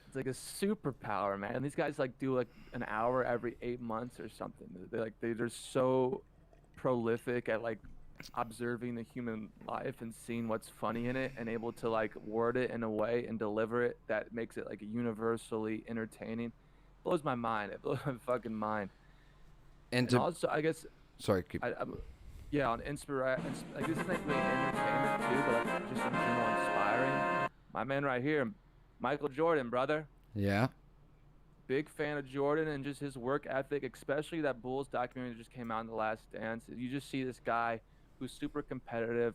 It's like a superpower, man. These guys like do like an hour every 8 months or something. They're so prolific at like observing the human life and seeing what's funny in it and able to like word it in a way and deliver it that makes it like universally entertaining. Blows my mind. It blows my fucking mind. And also, I guess. Sorry. On inspiration. Like this isn't really entertainment too, but like just in general inspiring. My man right here, Michael Jordan, brother. Yeah. Big fan of Jordan and just his work ethic, especially that Bulls documentary that just came out in The Last Dance. You just see this guy who's super competitive,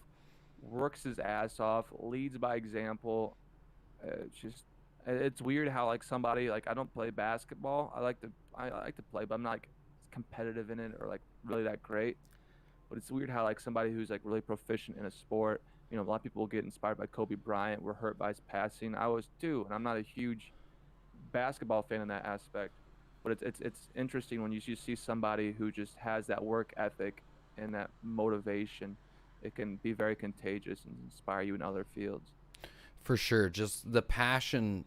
works his ass off, leads by example. It's weird how like somebody like I don't play basketball. I like to play, but I'm not like competitive in it or like really that great. But it's weird how like somebody who's like really proficient in a sport, a lot of people get inspired by Kobe Bryant, were hurt by his passing. I was too, and I'm not a huge basketball fan in that aspect. But it's interesting when you see somebody who just has that work ethic and that motivation. It can be very contagious and inspire you in other fields. For sure. Just the passion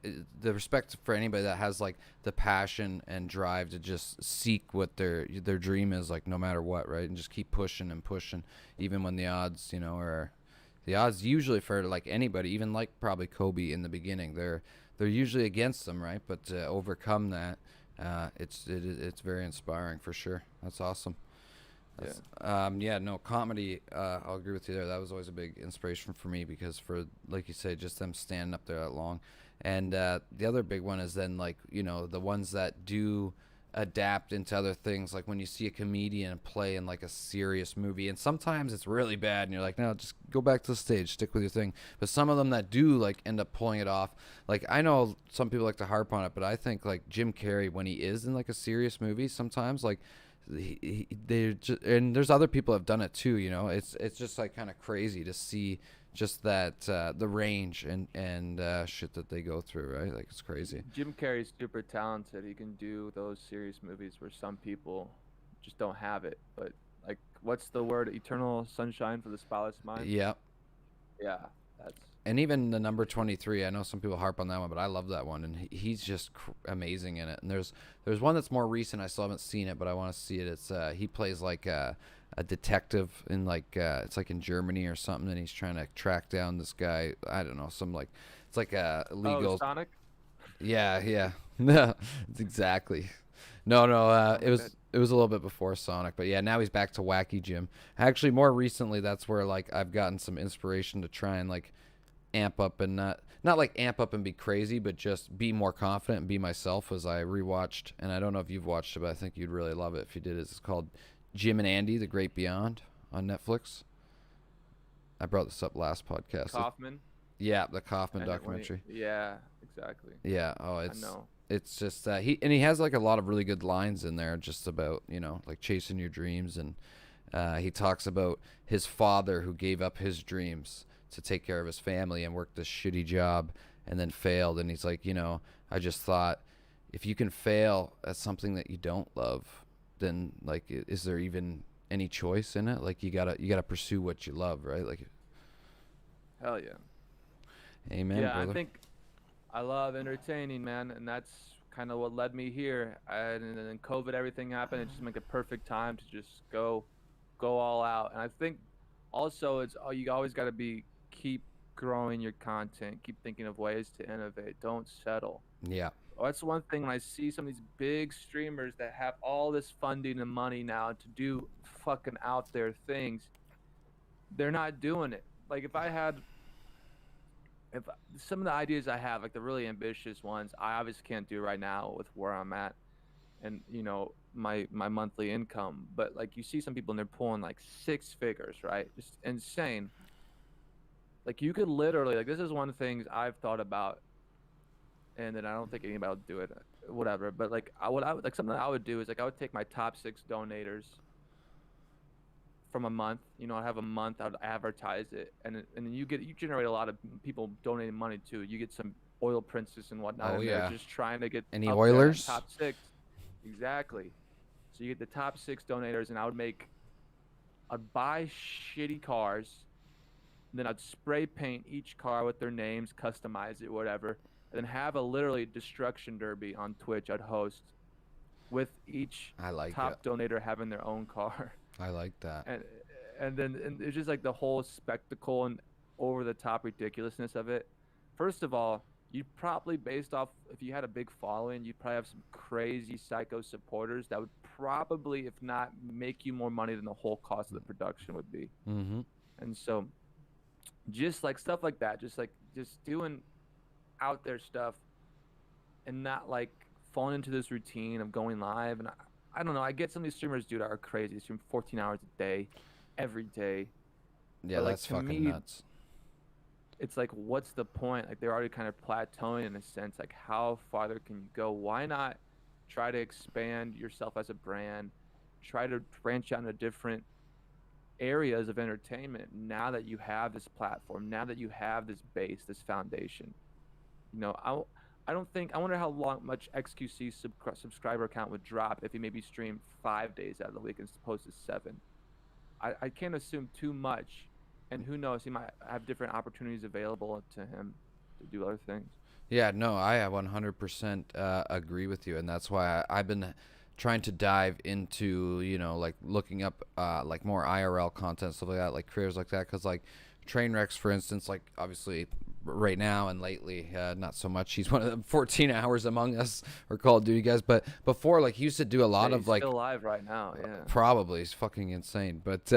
the respect for anybody that has like the passion and drive to just seek what their dream is, like no matter what, right? And just keep pushing and pushing, even when the odds, you know, are the odds usually for like anybody, even like probably Kobe in the beginning, they're usually against them, right? But to overcome that, it's very inspiring for sure. That's awesome. Comedy, I'll agree with you there. That was always a big inspiration for me because for, like you say, just them standing up there that long. And the other big one is then, like, you know, the ones that do adapt into other things, like when you see a comedian play in like a serious movie, and sometimes it's really bad and you're like, no, just go back to the stage, stick with your thing. But some of them that do like end up pulling it off, like I know some people like to harp on it, but I think like Jim Carrey, when he is in like a serious movie, sometimes like they're just, and there's other people have done it too, you know. It's just like kind of crazy to see just that the range and shit that they go through, right? Like it's crazy. Jim Carrey's super talented. He can do those serious movies where some people just don't have it. But like, what's the word? Eternal Sunshine for the Spotless Mind. Yeah. Yeah, that's. And even the number 23, I know some people harp on that one, but I love that one, and he's just amazing in it. And there's one that's more recent. I still haven't seen it, but I want to see it. It's he plays like a detective in like it's like in Germany or something, and he's trying to track down this guy. I don't know, some like it's like a legal. Oh, Sonic. Yeah. No, it's exactly. No. It was a little bit before Sonic, but yeah, now he's back to Wacky Jim. Actually, more recently, that's where like I've gotten some inspiration to try and like amp up and not like amp up and be crazy, but just be more confident and be myself. As I rewatched, and I don't know if you've watched it, but I think you'd really love it if you did. It's called Jim and Andy: The Great Beyond on Netflix. I brought this up last podcast. Kaufman. Yeah, the Kaufman documentary. Yeah, exactly. Yeah. Oh, I know. It's just he has like a lot of really good lines in there, just about, you know, like chasing your dreams, and he talks about his father who gave up his dreams to take care of his family and worked this shitty job and then failed. And he's like, you know, I just thought, if you can fail at something that you don't love, then like, is there even any choice in it? Like you gotta pursue what you love, right? Like, hell yeah. Amen. Yeah, brother. I think I love entertaining, man, and that's kind of what led me here. And then COVID, everything happened. It just made a perfect time to just go all out. And I think also you always got to keep growing your content, keep thinking of ways to innovate. Don't settle. Yeah. That's one thing when I see some of these big streamers that have all this funding and money now to do fucking out there things, they're not doing it. Like if some of the ideas I have, like the really ambitious ones, I obviously can't do right now with where I'm at and, you know, my monthly income. But like you see some people and they're pulling like 6 figures, right? Just insane. Like you could literally, like this is one of the things I've thought about, and then I don't think anybody will do it, whatever. But like like something I would do is like I would take my top 6 donators from a month, you know, I'd have a month, I'd advertise it, and then you generate a lot of people donating money too. You get some oil princes and whatnot. Oh yeah. Just trying to get any up Oilers? Top 6, exactly. So you get the top 6 donators, and I'd buy shitty cars, and then I'd spray paint each car with their names, customize it, whatever, and then have a literally destruction derby on Twitch. I'd host with each top donator having their own car. I like that. And then it's just like the whole spectacle and over the top ridiculousness of it. First of all, you'd probably, based off, if you had a big following, you'd probably have some crazy psycho supporters that would probably, if not, make you more money than the whole cost of the production would be. Mm-hmm. And so just like stuff like that, just doing out there stuff and not like falling into this routine of going live. And I don't know. I get some of these streamers, dude, are crazy. They stream 14 hours a day, every day. Yeah, but, like, that's fucking nuts. It's like, what's the point? Like, they're already kind of plateauing in a sense. Like, how farther can you go? Why not try to expand yourself as a brand? Try to branch out into different areas of entertainment now that you have this platform, now that you have this base, this foundation. You know, I wonder how much XQC subscriber count would drop if he maybe streamed 5 days out of the week as opposed to 7. I can't assume too much, and who knows, he might have different opportunities available to him to do other things. Yeah, no, I 100% agree with you, and that's why I've been trying to dive into, like looking up like more IRL content, stuff like that, like careers like that, because like Trainwrecks, for instance, like obviously right now and lately, not so much. He's one of the 14 Hours Among Us or Call of Duty guys, but before, like he used to do a lot of He's like still alive right now. Yeah. probably he's fucking insane, but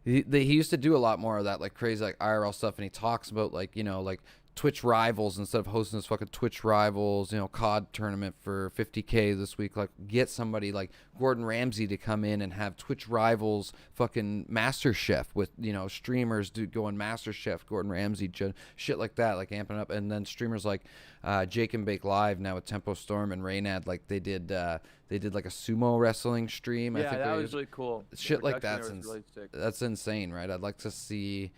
he used to do a lot more of that like crazy like IRL stuff, and he talks about like like Twitch rivals instead of hosting this fucking Twitch rivals, COD tournament for 50K this week. Like, get somebody like Gordon Ramsay to come in and have Twitch rivals fucking Master Chef with, streamers going Master Chef, Gordon Ramsay, shit like that, like amping up. And then streamers like Jake and Bake Live now with Tempo Storm and Raynad, like they did like a sumo wrestling stream. Yeah, I think that was really cool. Shit like that's really sick. That's insane, right? I like seeing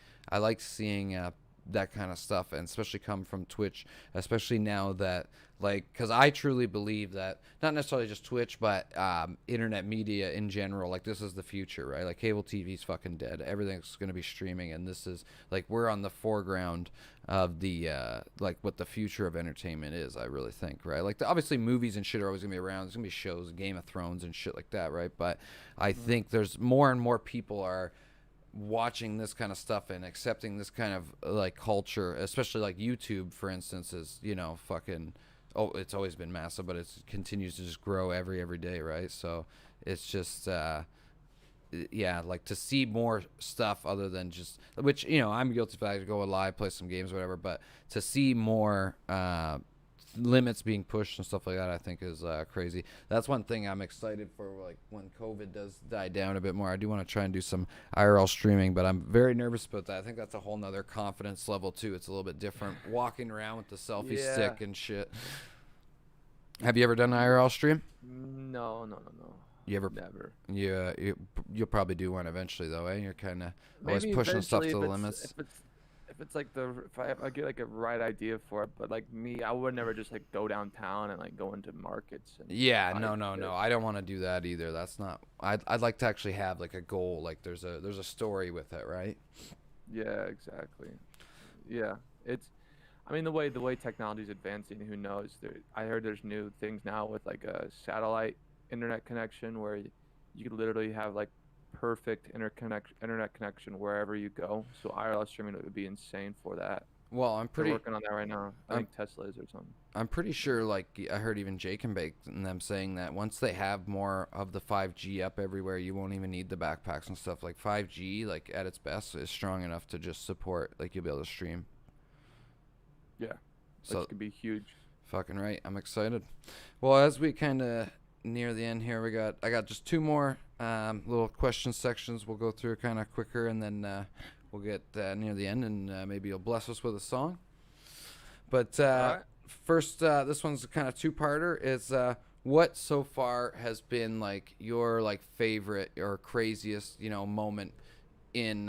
that kind of stuff, and especially come from Twitch, especially now that like, because I truly believe that not necessarily just Twitch, but internet media in general, like this is the future, right? Like cable TV's fucking dead, everything's going to be streaming, and this is like we're on the foreground of the like what the future of entertainment is. I really think, right? Like obviously movies and shit are always gonna be around, there's gonna be shows, Game of Thrones and shit like that, right? But I think there's more and more people are watching this kind of stuff and accepting this kind of like culture, especially like YouTube, for instance, is fucking it's always been massive, but it continues to just grow every day, right? So it's just yeah, like to see more stuff other than just, which I'm guilty of that, to go live, play some games, whatever, but to see more limits being pushed and stuff like that, I think is crazy. That's one thing I'm excited for, like when COVID does die down a bit more. I do want to try and do some IRL streaming, but I'm very nervous about that. I think that's a whole nother confidence level too. It's a little bit different walking around with the selfie stick and shit. Have you ever done an IRL stream? No. You ever? Never. Yeah, you'll probably do one eventually though, eh? You're kind of always pushing stuff to the limits. If it's like if I get like a right idea for it, but like me, I would never just like go downtown and like go into markets. And No. I don't want to do that either. That's not. I'd like to actually have like a goal. Like there's a story with it, right? Yeah, exactly. Yeah, I mean the way technology is advancing, who knows? I heard there's new things now with like a satellite internet connection where you could literally have like perfect internet connection wherever you go. So IRL streaming would be insane for that. Well, They're working on that right now. I think Tesla is or something. I'm pretty sure, like I heard even Jake and Bake and them saying that once they have more of the 5G up everywhere, you won't even need the backpacks and stuff. Like 5G, like at its best, is strong enough to just support, like you'll be able to stream. Yeah, so it could be huge. Fucking right. I'm excited. Well, as we kind of near the end here, I got just two more little question sections we'll go through kind of quicker, and then we'll get near the end, and maybe you'll bless us with a song. But right. First, this one's kind of two-parter. Is what so far has been like your like favorite or craziest moment in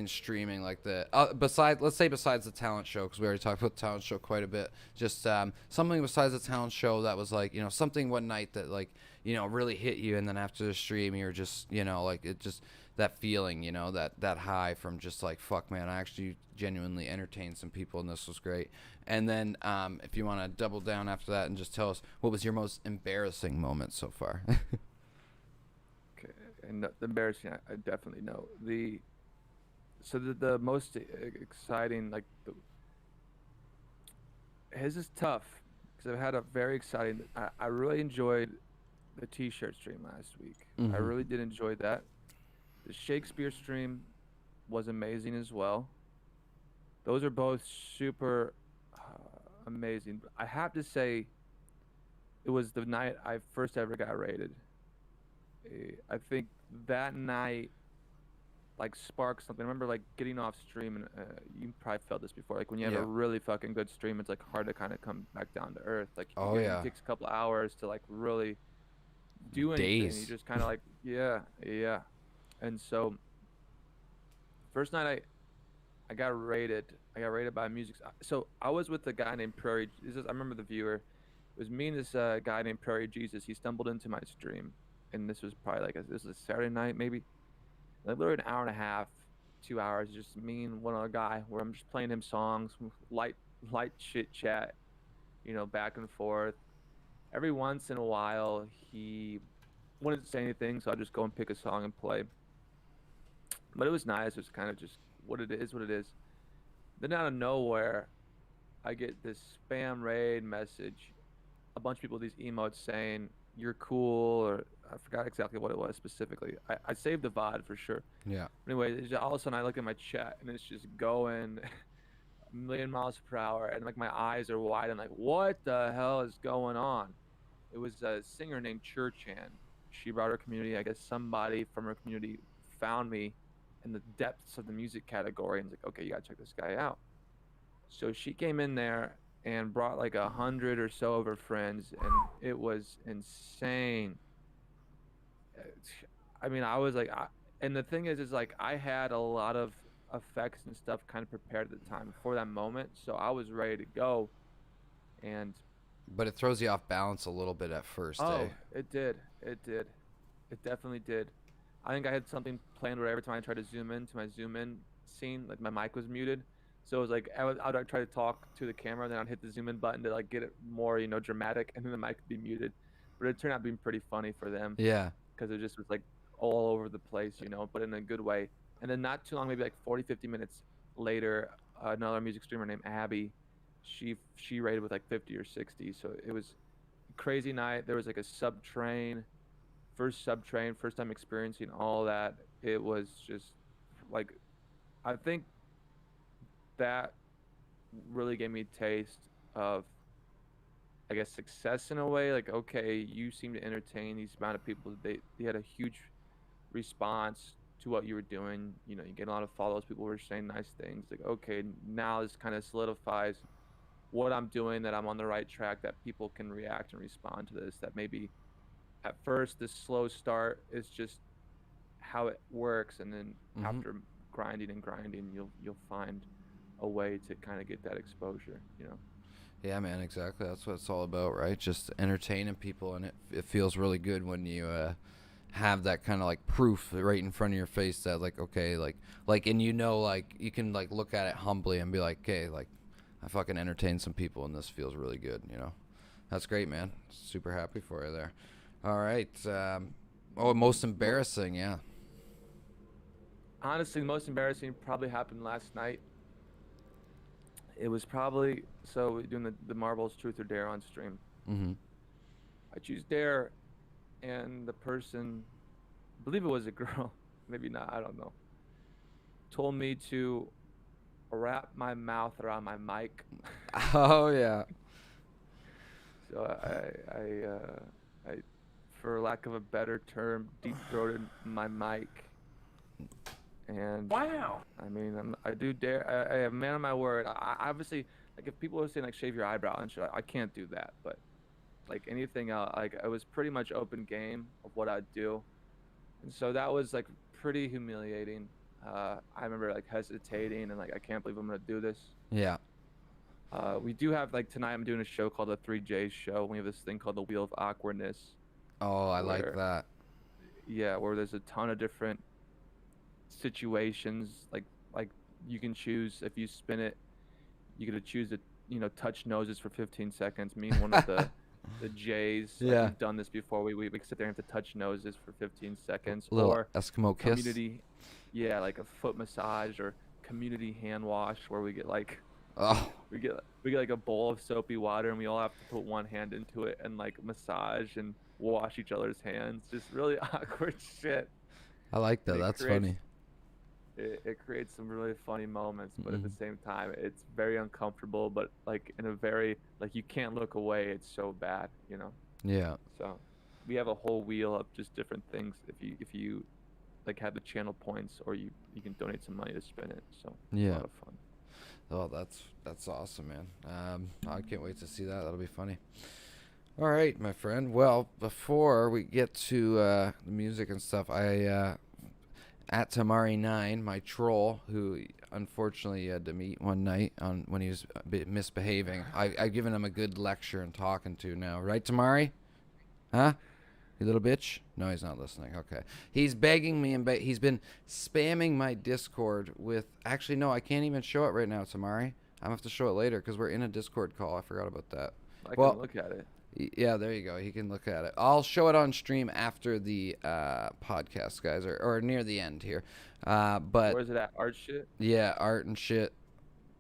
streaming, like the besides the talent show, because we already talked about the talent show quite a bit, just something besides the talent show that was like something one night that like really hit you, and then after the stream you're just like it just that feeling, that high from just like, fuck man, I actually genuinely entertained some people and this was great. And then if you want to double down after that and just tell us what was your most embarrassing moment so far. Okay, and the embarrassing, I definitely know. The most exciting, like his is tough because I've had a very exciting. I really enjoyed the T-shirt stream last week. Mm-hmm. I really did enjoy that. The Shakespeare stream was amazing as well. Those are both super amazing. I have to say, it was the night I first ever got rated. I think that night like sparked something. I remember like getting off stream, and you probably felt this before. Like when you have a really fucking good stream, it's like hard to kind of come back down to earth. Like it takes a couple hours to like really do anything. You just kind of like yeah. And so first night I got rated. I got rated by music. So I was with a guy named Prairie. I remember the viewer. It was me and this guy named Prairie Jesus. He stumbled into my stream, and this was probably like this was a Saturday night maybe. Like literally an hour and a half, 2 hours, just me and one other guy where I'm just playing him songs, light chit chat. back and forth. Every once in a while, he wouldn't say anything, so I'd just go and pick a song and play. But it was nice. It was kind of just what it is, what it is. Then out of nowhere, I get this spam raid message. A bunch of people with these emotes saying, "You're cool," or I forgot exactly what it was specifically. I saved the VOD for sure. Yeah. Anyway, all of a sudden I look at my chat and it's just going a million miles per hour, and like my eyes are wide. I'm like, what the hell is going on? It was a singer named Churchan. She brought her community. I guess somebody from her community found me in the depths of the music category and was like, okay, you gotta check this guy out. So she came in there and brought like 100 or so of her friends, and it was insane. I mean, I was like, and the thing is like I had a lot of effects and stuff kind of prepared at the time for that moment, so I was ready to go. And but it throws you off balance a little bit at first. It did. It definitely did. I think I had something planned where every time I tried to zoom in to my zoom in scene, like my mic was muted. So it was like I'd try to talk to the camera, then I'd hit the zoom in button to like get it more, dramatic, and then the mic would be muted. But it turned out being pretty funny for them. Yeah. Because it just was like all over the place, but in a good way. And then not too long, maybe like 40, 50 minutes later, another music streamer named Abby, she rated with like 50 or 60. So it was a crazy night. There was like a first time experiencing all that. It was just like, I think that really gave me a taste of, I guess, success in a way. Like, okay, you seem to entertain these amount of people. They had a huge response to what you were doing. You get a lot of follows. People were saying nice things. Like, okay, now this kind of solidifies what I'm doing, that I'm on the right track, that people can react and respond to this. That maybe at first this slow start is just how it works, and then after grinding, you'll find a way to kind of get that exposure. Yeah, man, exactly. That's what it's all about, right? Just entertaining people, and it feels really good when you have that kind of like proof right in front of your face that like, okay, like and like you can like look at it humbly and be like, okay, like I fucking entertained some people and this feels really good, That's great, man. Super happy for you there. All right. Most embarrassing, yeah. Honestly, the most embarrassing probably happened last night. It was probably, so we're doing the Marbles Truth or Dare on stream. Mm-hmm. I choose Dare, and the person, I believe it was a girl, maybe not, I don't know, told me to wrap my mouth around my mic. Oh, yeah. So I, for lack of a better term, deep-throated my mic. And wow, I mean, I do dare. I am a man of my word. I obviously, like, if people are saying like shave your eyebrow and shit, I can't do that. But like anything else, like I was pretty much open game of what I'd do, and so that was like pretty humiliating. I remember like hesitating and like I can't believe I'm gonna do this. Yeah. We do have like tonight. I'm doing a show called the 3J's Show. We have this thing called the Wheel of Awkwardness. Oh, I like that. Yeah, where there's a ton of different situations, like you can choose, if you spin it, you get to choose to touch noses for 15 seconds. Me and one of the J's, yeah, we've done this before. We sit there and have to touch noses for 15 seconds. Little or Eskimo community kiss. Yeah, like a foot massage, or community hand wash, where we get like we get like a bowl of soapy water and we all have to put one hand into it and like massage and wash each other's hands. Just really awkward shit. I like that. That's funny. It creates some really funny moments, but at the same time, it's very uncomfortable. But like in a very, like, you can't look away. It's so bad, Yeah. So we have a whole wheel of just different things. If you like have the channel points, or you can donate some money to spin it. So yeah, it's a lot of fun. Oh, that's awesome, man. I can't wait to see that. That'll be funny. All right, my friend. Well, before we get to the music and stuff, at Tamari9, my troll, who unfortunately you had to meet one night when he was misbehaving. I've given him a good lecture and talking to now. Right, Tamari? Huh? You little bitch? No, he's not listening. Okay. He's begging me, and he's been spamming my Discord with... Actually, no, I can't even show it right now, Tamari. I'm going to have to show it later because we're in a Discord call. I forgot about that. I can look at it. Yeah, there you go. He can look at it. I'll show it on stream after the podcast, guys, or near the end here. But where's it at? Art shit? Yeah, art and shit.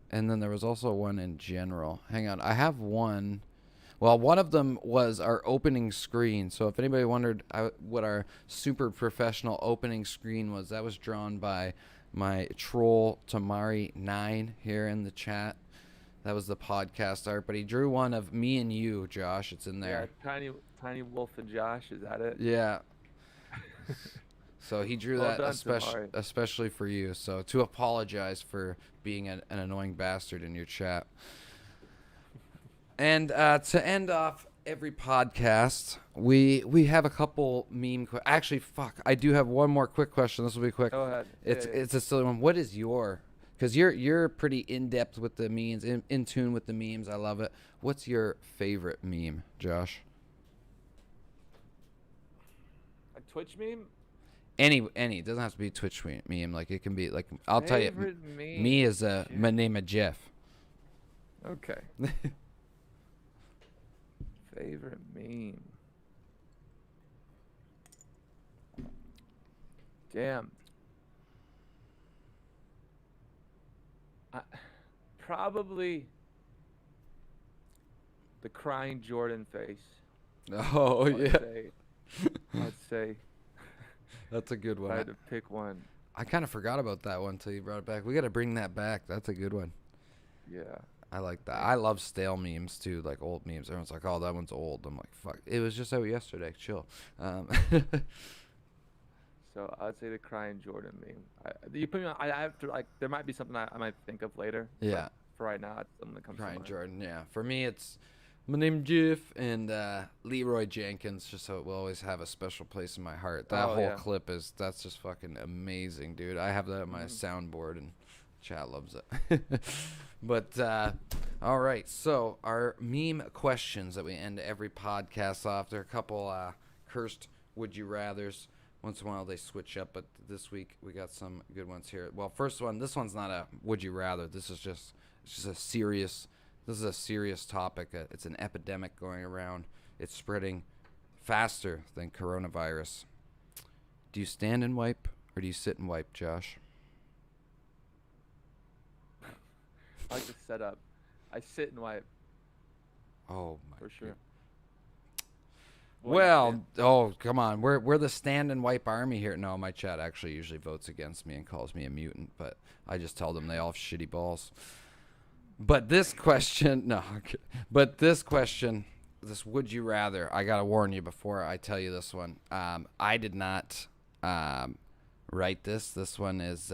And then there was also one in general. Hang on. I have one. Well, one of them was our opening screen. So if anybody wondered what our super professional opening screen was, that was drawn by my troll Tamari9 here in the chat. That was the podcast art, but he drew one of me and you, Josh. It's in there. Yeah, tiny wolf and Josh. Is that it? Yeah. So he drew Well that done, especially for you. So to apologize for being an annoying bastard in your chat. And to end off every podcast, we have a couple meme. Actually, fuck, I do have one more quick question. This will be quick. Go ahead. It's a silly one. What is your? Because you're pretty in depth with the memes, in tune with the memes. I love it. What's your favorite meme, Josh? A Twitch meme? Any. It doesn't have to be a Twitch meme. Like it can be like I'll tell you. Meme. Me is my name is Jeff. Okay. Favorite meme. Damn. Probably the crying Jordan face. Oh yeah. I'd say. That's a good one. I had to pick one. I kind of forgot about that one until you brought it back. We got to bring that back. That's a good one. Yeah. I like that. I love stale memes too, like old memes. Everyone's like, "Oh, that one's old." I'm like, "Fuck, it was just out yesterday." Chill. So I'd say the crying Jordan meme. You put me on. I have to like. There might be something I might think of later. Yeah. For right now, it's something that comes to mind. Crying Jordan. Yeah. For me, it's my name Jeff and Leroy Jenkins. Just so it will always have a special place in my heart. That whole clip that's just fucking amazing, dude. I have that on my soundboard and chat loves it. But all right. So our meme questions that we end every podcast off. There are a couple cursed would you rather's. Once in a while they switch up, but this week we got some good ones here. Well, first one, this one's not a would you rather. This is just a serious topic. It's an epidemic going around. It's spreading faster than coronavirus. Do you stand and wipe or do you sit and wipe, Josh? I like the setup. I sit and wipe. Oh my. For sure. Well, oh, come on. We're the stand and wipe army here. No, my chat actually usually votes against me and calls me a mutant, but I just tell them they all have shitty balls. But this question, this would you rather, I got to warn you before I tell you this one. I did not write this. This one is,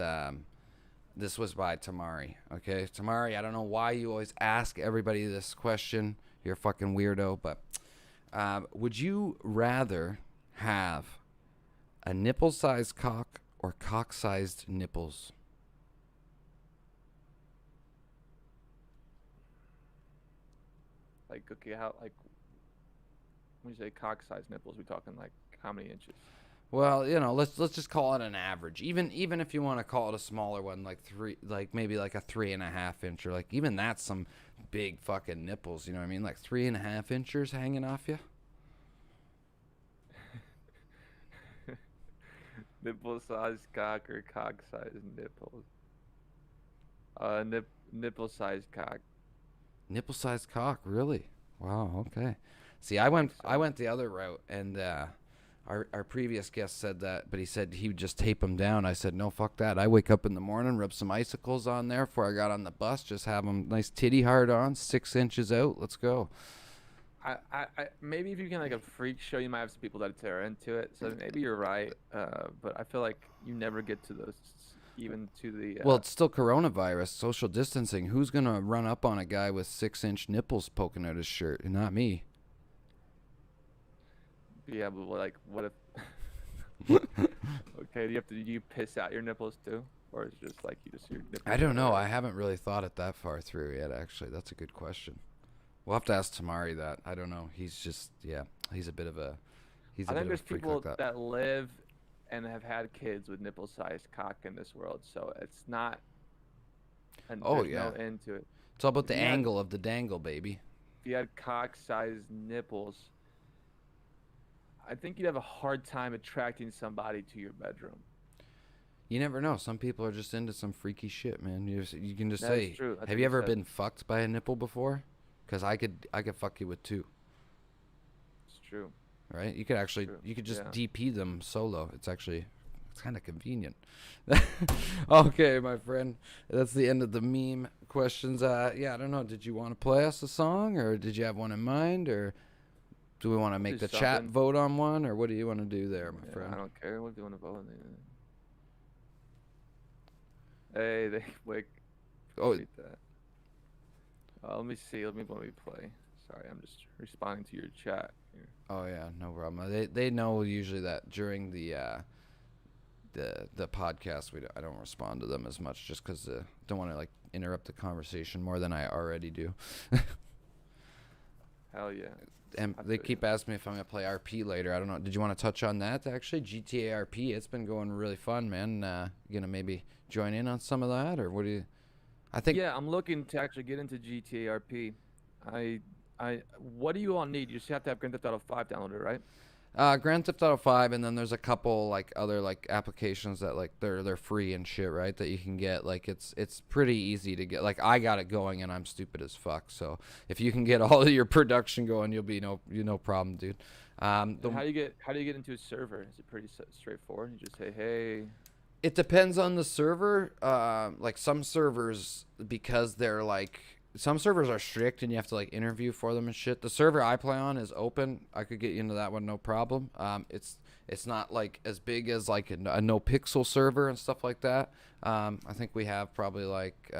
this was by Tamari. Okay, Tamari, I don't know why you always ask everybody this question. You're a fucking weirdo, but would you rather have a nipple-sized cock or cock-sized nipples? Like, okay, how, like, when you say cock-sized nipples, we talking like how many inches? Well, you know, let's just call it an average. Even if you want to call it a smaller one, like maybe like a 3.5 inch, or like even that's some big fucking nipples. You know what I mean? Like 3.5 inches hanging off you. Nipple-sized cock or cock-sized nipples? Nipple-sized cock. Nipple-sized cock, really? Wow. Okay. See, I went the other route, and our previous guest said that, but he said he would just tape them down. I said, no, fuck that. I wake up in the morning, rub some icicles on there before I got on the bus, just have them nice titty hard on, 6 inches out. Let's go. I maybe if you can like a freak show, you might have some people that are into it. So maybe you're right. But I feel like you never get to those, even to the. Well, it's still coronavirus, social distancing. Who's gonna run up on a guy with 6-inch nipples poking out his shirt? Not me. Yeah, but like, what if? Okay, do you piss out your nipples too, or is it just like you just your nipples? I don't know. I haven't really thought it that far through yet. Actually, that's a good question. We'll have to ask Tamari that. I don't know. He's just he's a bit of a I think there's people like that live and have had kids with nipple-sized cock in this world, so it's not. And oh there's yeah. no end to it. It's all about the angle of the dangle, baby. you had cock-sized nipples, I think you'd have a hard time attracting somebody to your bedroom. You never know. Some people are just into some freaky shit, man. You can just That say, is true. That's have what you you ever said. been fucked by a nipple before? Because I could fuck you with 2. It's true. Right? You could actually, True. you could just Yeah. DP them solo. It's kind of convenient. Okay, my friend. That's the end of the meme questions. Yeah, I don't know. Did you want to play us a song, or did you have one in mind, or do we want to make Do the chat something. vote on one, or what do you want to do there, my friend? I don't care. What do you want to vote? Hey, they wait. Oh, Read that. Let me see. Let me play. Sorry, I'm just responding to your chat here. oh yeah, no problem. They know usually that during the podcast I don't respond to them as much just because don't want to like interrupt the conversation more than I already do. Hell yeah. And they keep asking me if I'm gonna play RP later. I don't know. Did you want to touch on that actually? GTA RP. It's been going really fun, man. You gonna maybe join in on some of that, or what do you? I think. Yeah, I'm looking to actually get into GTA RP. What do you all need? You just have to have Grand Theft Auto 5 downloaded, right? Grand Theft Auto 5, and then there's a couple like other like applications that like they're free and shit, right? That you can get. Like it's pretty easy to get. Like I got it going, and I'm stupid as fuck. So if you can get all of your production going, you'll be no problem, dude. How do you get into a server? Is it pretty straightforward? You just say, hey. It depends on the server. Like some servers, because they're like. Some servers are strict and you have to like interview for them and shit. The server I play on is open. I could get you into that one, no problem. It's not like as big as like a no pixel server and stuff like that. I think we have probably like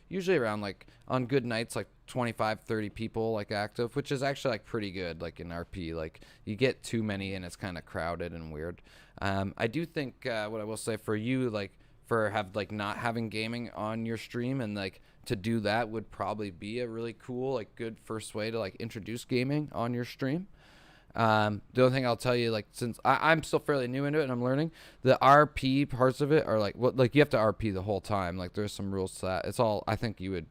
usually around like on good nights like 25 30 people like active, which is actually like pretty good. Like in RP, like you get too many and it's kind of crowded and weird. I do think what I will say for you, like for not having gaming on your stream, and like to do that would probably be a really cool like good first way to like introduce gaming on your stream. The only thing I'll tell you, like since I'm still fairly new into it and I'm learning, the RP parts of it are like what like you have to RP the whole time. Like there's some rules to that. It's all I think you would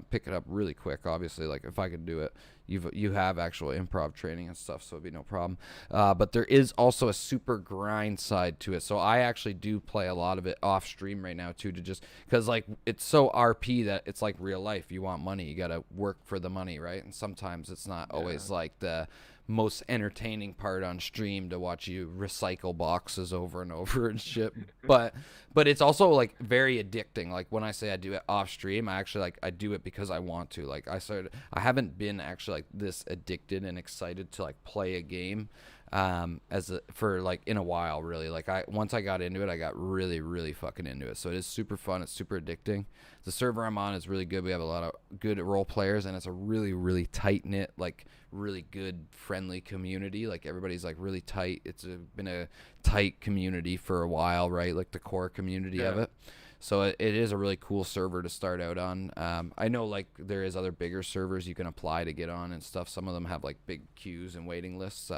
pick it up really quick. Obviously, like if I could do it, you have actual improv training and stuff, so it'd be no problem. But there is also a super grind side to it. So I actually do play a lot of it off stream right now too, to just because like it's so RP that it's like real life. You want money, you gotta work for the money, right? And sometimes it's not always like the most entertaining part on stream to watch you recycle boxes over and over and shit. But it's also like very addicting. Like when I say I do it off stream, I actually like I do it because I want to. Like I haven't been actually like this addicted and excited to like play a game for like in a while, really. Like once I got into it, I got really, really fucking into it. So it is super fun. It's super addicting. The server I'm on is really good. We have a lot of good role players, and it's a really, really tight knit, like really good, friendly community. Like everybody's like really tight. It's been a tight community for a while, right? Like the core community of it. So it is a really cool server to start out on. I know like there is other bigger servers you can apply to get on and stuff. Some of them have like big queues and waiting lists.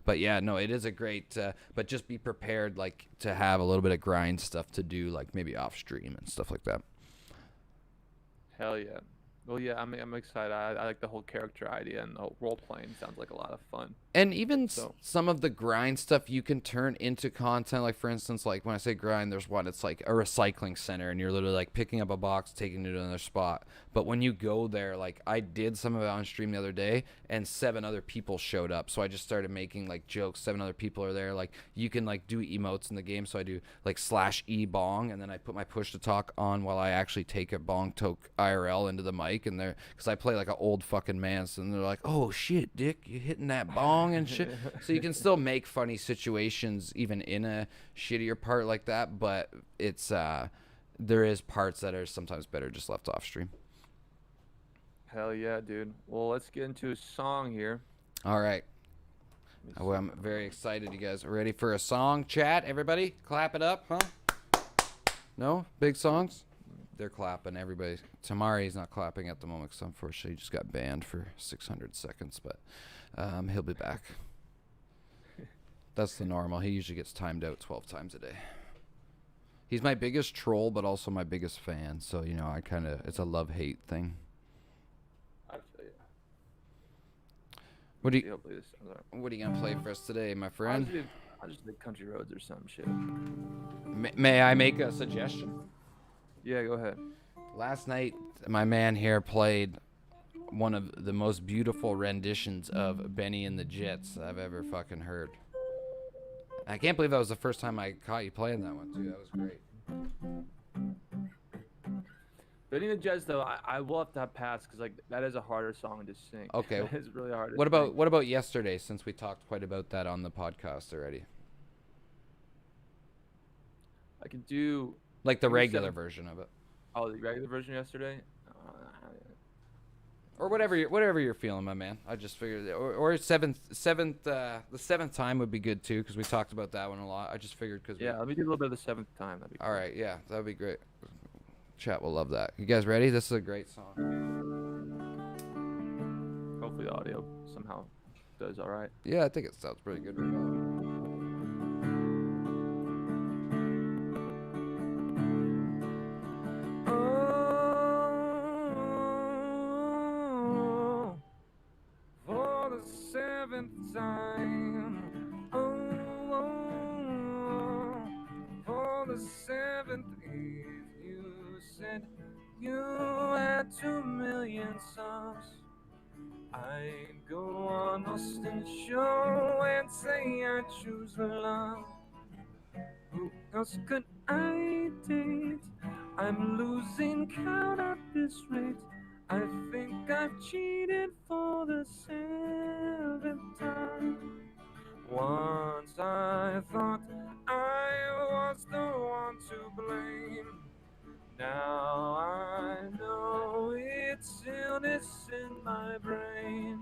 But yeah, no, it is a great, but just be prepared like to have a little bit of grind stuff to do, like maybe off stream and stuff like that. Hell yeah. Well, yeah, I'm excited. I like the whole character idea, and the role playing sounds like a lot of fun. And even some of the grind stuff you can turn into content. Like for instance, like when I say grind, there's one, it's like a recycling center, and you're literally like picking up a box, taking it to another spot. But when you go there, like I did some of it on stream the other day, and 7 other people showed up. So I just started making like jokes. 7 other people are there. Like you can like do emotes in the game. So I do like /e bong, and then I put my push to talk on while I actually take a bong toke IRL into the mic, and they're because I play like an old fucking man, so they're like, "Oh shit, Dick, you hitting that bong and shit." So you can still make funny situations even in a shittier part like that, but it's there is parts that are sometimes better just left off stream. Hell yeah, dude. Well, let's get into a song here. All right. Well, I'm very excited. You guys are ready for a song? Chat, everybody, clap it up, huh? No? Big songs? They're clapping. Everybody. Tamari's not clapping at the moment because unfortunately he just got banned for 600 seconds, but he'll be back. That's the normal. He usually gets timed out 12 times a day. He's my biggest troll, but also my biggest fan. So, you know, it's a love-hate thing. I feel you. What are you gonna play for us today, my friend? I'll just do Country Roads or some shit. May I make a suggestion? Yeah, go ahead. Last night, my man here played one of the most beautiful renditions of Benny and the Jets I've ever fucking heard. I can't believe that was the first time I caught you playing that one, too. That was great. Benny and the Jets, though, I will have to have pass because like that is a harder song to sing. Okay. It's really hard. What about yesterday? Since we talked quite about that on the podcast already. I can do like the regular version of it. Oh, the regular version yesterday. Or whatever you're feeling, my man. I just figured, or the seventh time would be good too, because we talked about that one a lot. I just figured because let me do a little bit of the seventh time. That'd be cool. All right, yeah, that'd be great. Chat will love that. You guys ready? This is a great song. Hopefully the audio somehow does all right. Yeah, I think it sounds pretty good right now. Time. For the seventh eve, you said you had 2 million subs. I'd go on Austin's show and say I choose love. Who else could I date? I'm losing count at this rate. I think I've cheated for the 7th time. Once I thought I was the one to blame. Now I know it's illness in my brain.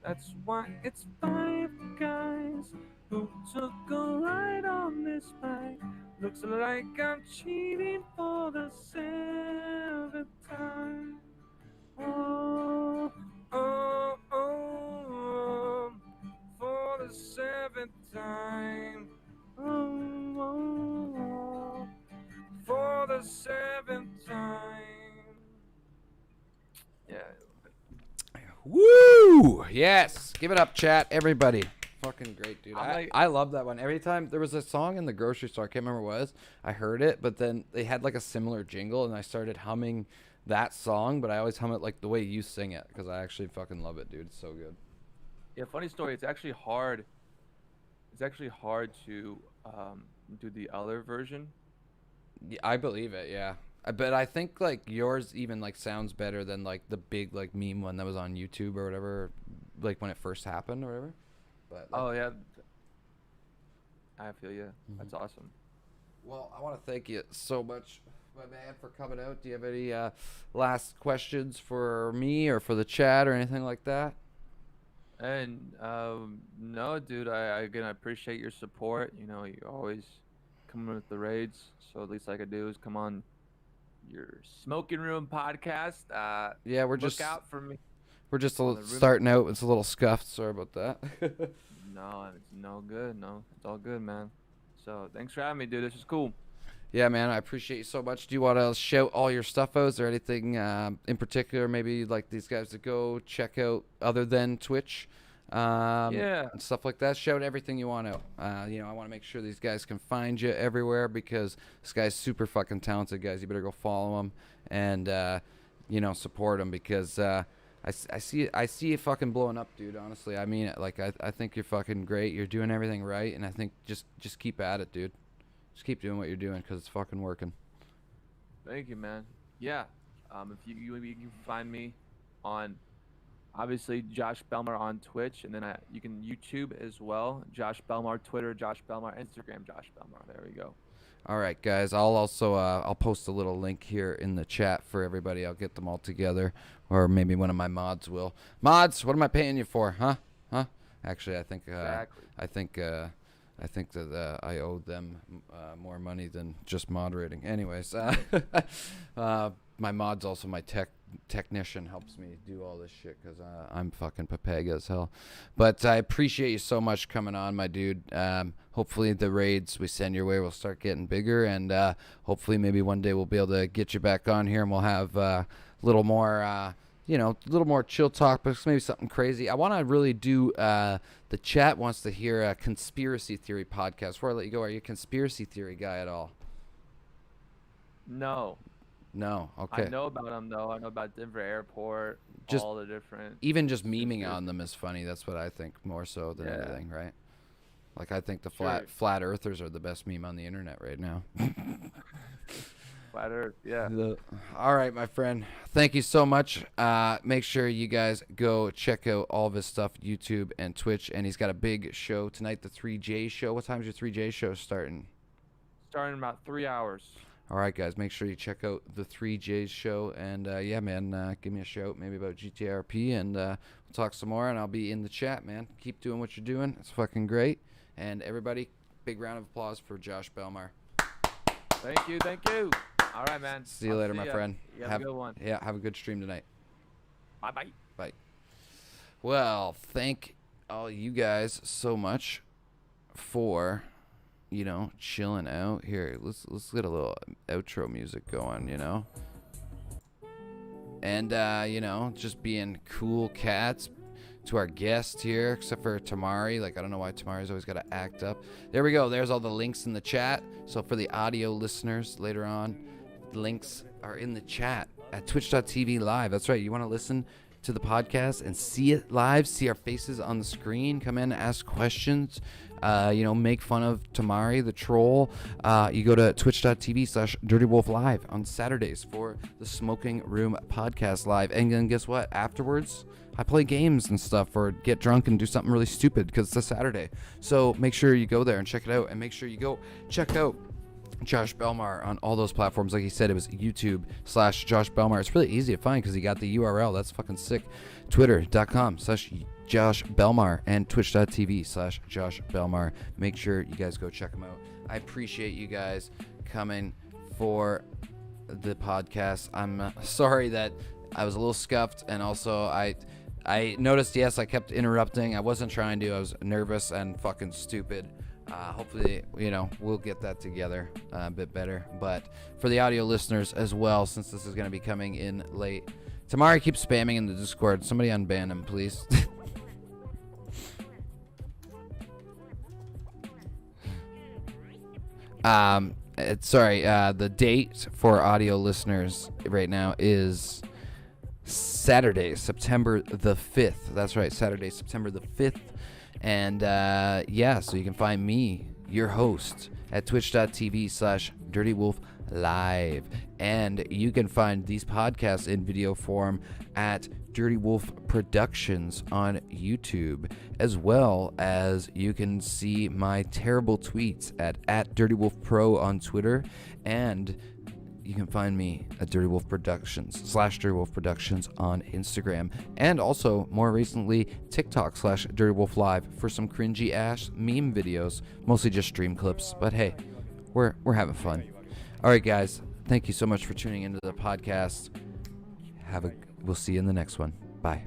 That's why it's 5 guys who took a ride on this bike. Looks like I'm cheating for the 7th time. Oh, oh, oh, for the 7th time. Oh, oh, oh, for the 7th time. Yeah. Woo! Yes. Give it up, chat. Everybody. Fucking great, dude. I love that one. Every time there was a song in the grocery store, I can't remember what it was. I heard it, but then they had like a similar jingle, and I started humming that song, but I always hum it like the way you sing it, because I actually fucking love it, dude. It's so good. Yeah, funny story. It's actually hard to do the other version. Yeah, I believe it, yeah. But I think like yours even like sounds better than like the big like meme one that was on YouTube or whatever, like when it first happened or whatever. But like, oh yeah, I feel you. That's awesome. Well, I want to thank you so much, my man, for coming out. Do you have any last questions for me or for the chat or anything like that? And no, dude. I appreciate your support. You know, you always come with the raids. So the least I could do is come on your Smoking Room podcast. Yeah, look out for me. We're just starting out. It's a little scuffed. Sorry about that. No, it's no good. No, it's all good, man. So thanks for having me, dude. This is cool. Yeah, man, I appreciate you so much. Do you want to shout all your stuff out? Is there anything in particular, maybe like these guys to go check out other than Twitch? Yeah. And stuff like that. Shout everything you want out. You know, I want to make sure these guys can find you everywhere, because this guy's super fucking talented, guys. You better go follow him and, you know, support him, because I see you fucking blowing up, dude. Honestly, I mean it. Like, I think you're fucking great. You're doing everything right, and I think just keep at it, dude. Just keep doing what you're doing, because it's fucking working. Thank you, man. Yeah. If you can find me on, obviously, Josh Belmar on Twitch, and then you can YouTube as well. Josh Belmar Twitter, Josh Belmar Instagram, Josh Belmar. There we go. All right, guys. I'll also I'll post a little link here in the chat for everybody. I'll get them all together, or maybe one of my mods will. Mods, what am I paying you for, huh? Actually, I think exactly. I think that I owe them more money than just moderating. Anyways, my mod's also my technician, helps me do all this shit, because I'm fucking papega as hell. But I appreciate you so much coming on, my dude. Hopefully the raids we send your way will start getting bigger, and hopefully maybe one day we'll be able to get you back on here, and we'll have a little more you know, a little more chill topics, maybe something crazy. I want to really do, the chat wants to hear a conspiracy theory podcast. Before I let you go, are you a conspiracy theory guy at all? No. No, okay. I know about them, though. I know about Denver Airport, all the different... Even just memeing on them is funny. That's what I think more so than anything, right? Like, I think the flat earthers are the best meme on the internet right now. Flat Earth, yeah. All right, my friend. Thank you so much. Make sure you guys go check out all of his stuff, YouTube and Twitch. And he's got a big show tonight, the 3J show. What time's your 3J show starting? Starting in about 3 hours. All right, guys. Make sure you check out the 3J's show. And, yeah, man, give me a shout maybe about GTRP. And we'll talk some more. And I'll be in the chat, man. Keep doing what you're doing. It's fucking great. And everybody, big round of applause for Josh Belmar. Thank you. Thank you. All right, man. See you later, my friend. Have a good one. Yeah, have a good stream tonight. Bye-bye. Bye. Well, thank all you guys so much for, you know, chilling out here. Let's get a little outro music going, you know. And, you know, just being cool cats to our guest here, except for Tamari. Like, I don't know why Tamari's always got to act up. There we go. There's all the links in the chat. So for the audio listeners later on, links are in the chat at twitch.tv live. That's right. You want to listen to the podcast and see it live, see our faces on the screen, come in, ask questions, you know, make fun of Tamari the troll. You go to twitch.tv/DirtyWolfLive on Saturdays for the Smoking Room podcast live. And then guess what? Afterwards, I play games and stuff or get drunk and do something really stupid because it's a Saturday. So make sure you go there and check it out. And make sure you go check out Josh Belmar on all those platforms. Like he said, it was YouTube/Josh Belmar. It's really easy to find because he got the URL. That's fucking sick. Twitter.com/Josh Belmar and Twitch.tv/Josh Belmar. Make sure you guys go check him out. I appreciate you guys coming for the podcast. I'm sorry that I was a little scuffed, and also I noticed, yes, I kept interrupting. I wasn't trying to. I was nervous and fucking stupid. Hopefully, you know, we'll get that together a bit better. But for the audio listeners as well, since this is going to be coming in late, Tamari keeps spamming in the Discord. Somebody unban him, please. The date for audio listeners right now is Saturday, September the 5th. That's right, Saturday, September the 5th. And, yeah, so you can find me, your host, at twitch.tv/DirtyWolfLive. And you can find these podcasts in video form at Dirty Wolf Productions on YouTube, as well as you can see my terrible tweets at Dirty Wolf Pro on Twitter, and you can find me at Dirty Wolf Productions /Dirty Wolf Productions on Instagram, and also more recently TikTok /Dirty Wolf Live for some cringy ass meme videos, mostly just stream clips. But hey, we're having fun. All right, guys, thank you so much for tuning into the podcast. We'll see you in the next one. Bye.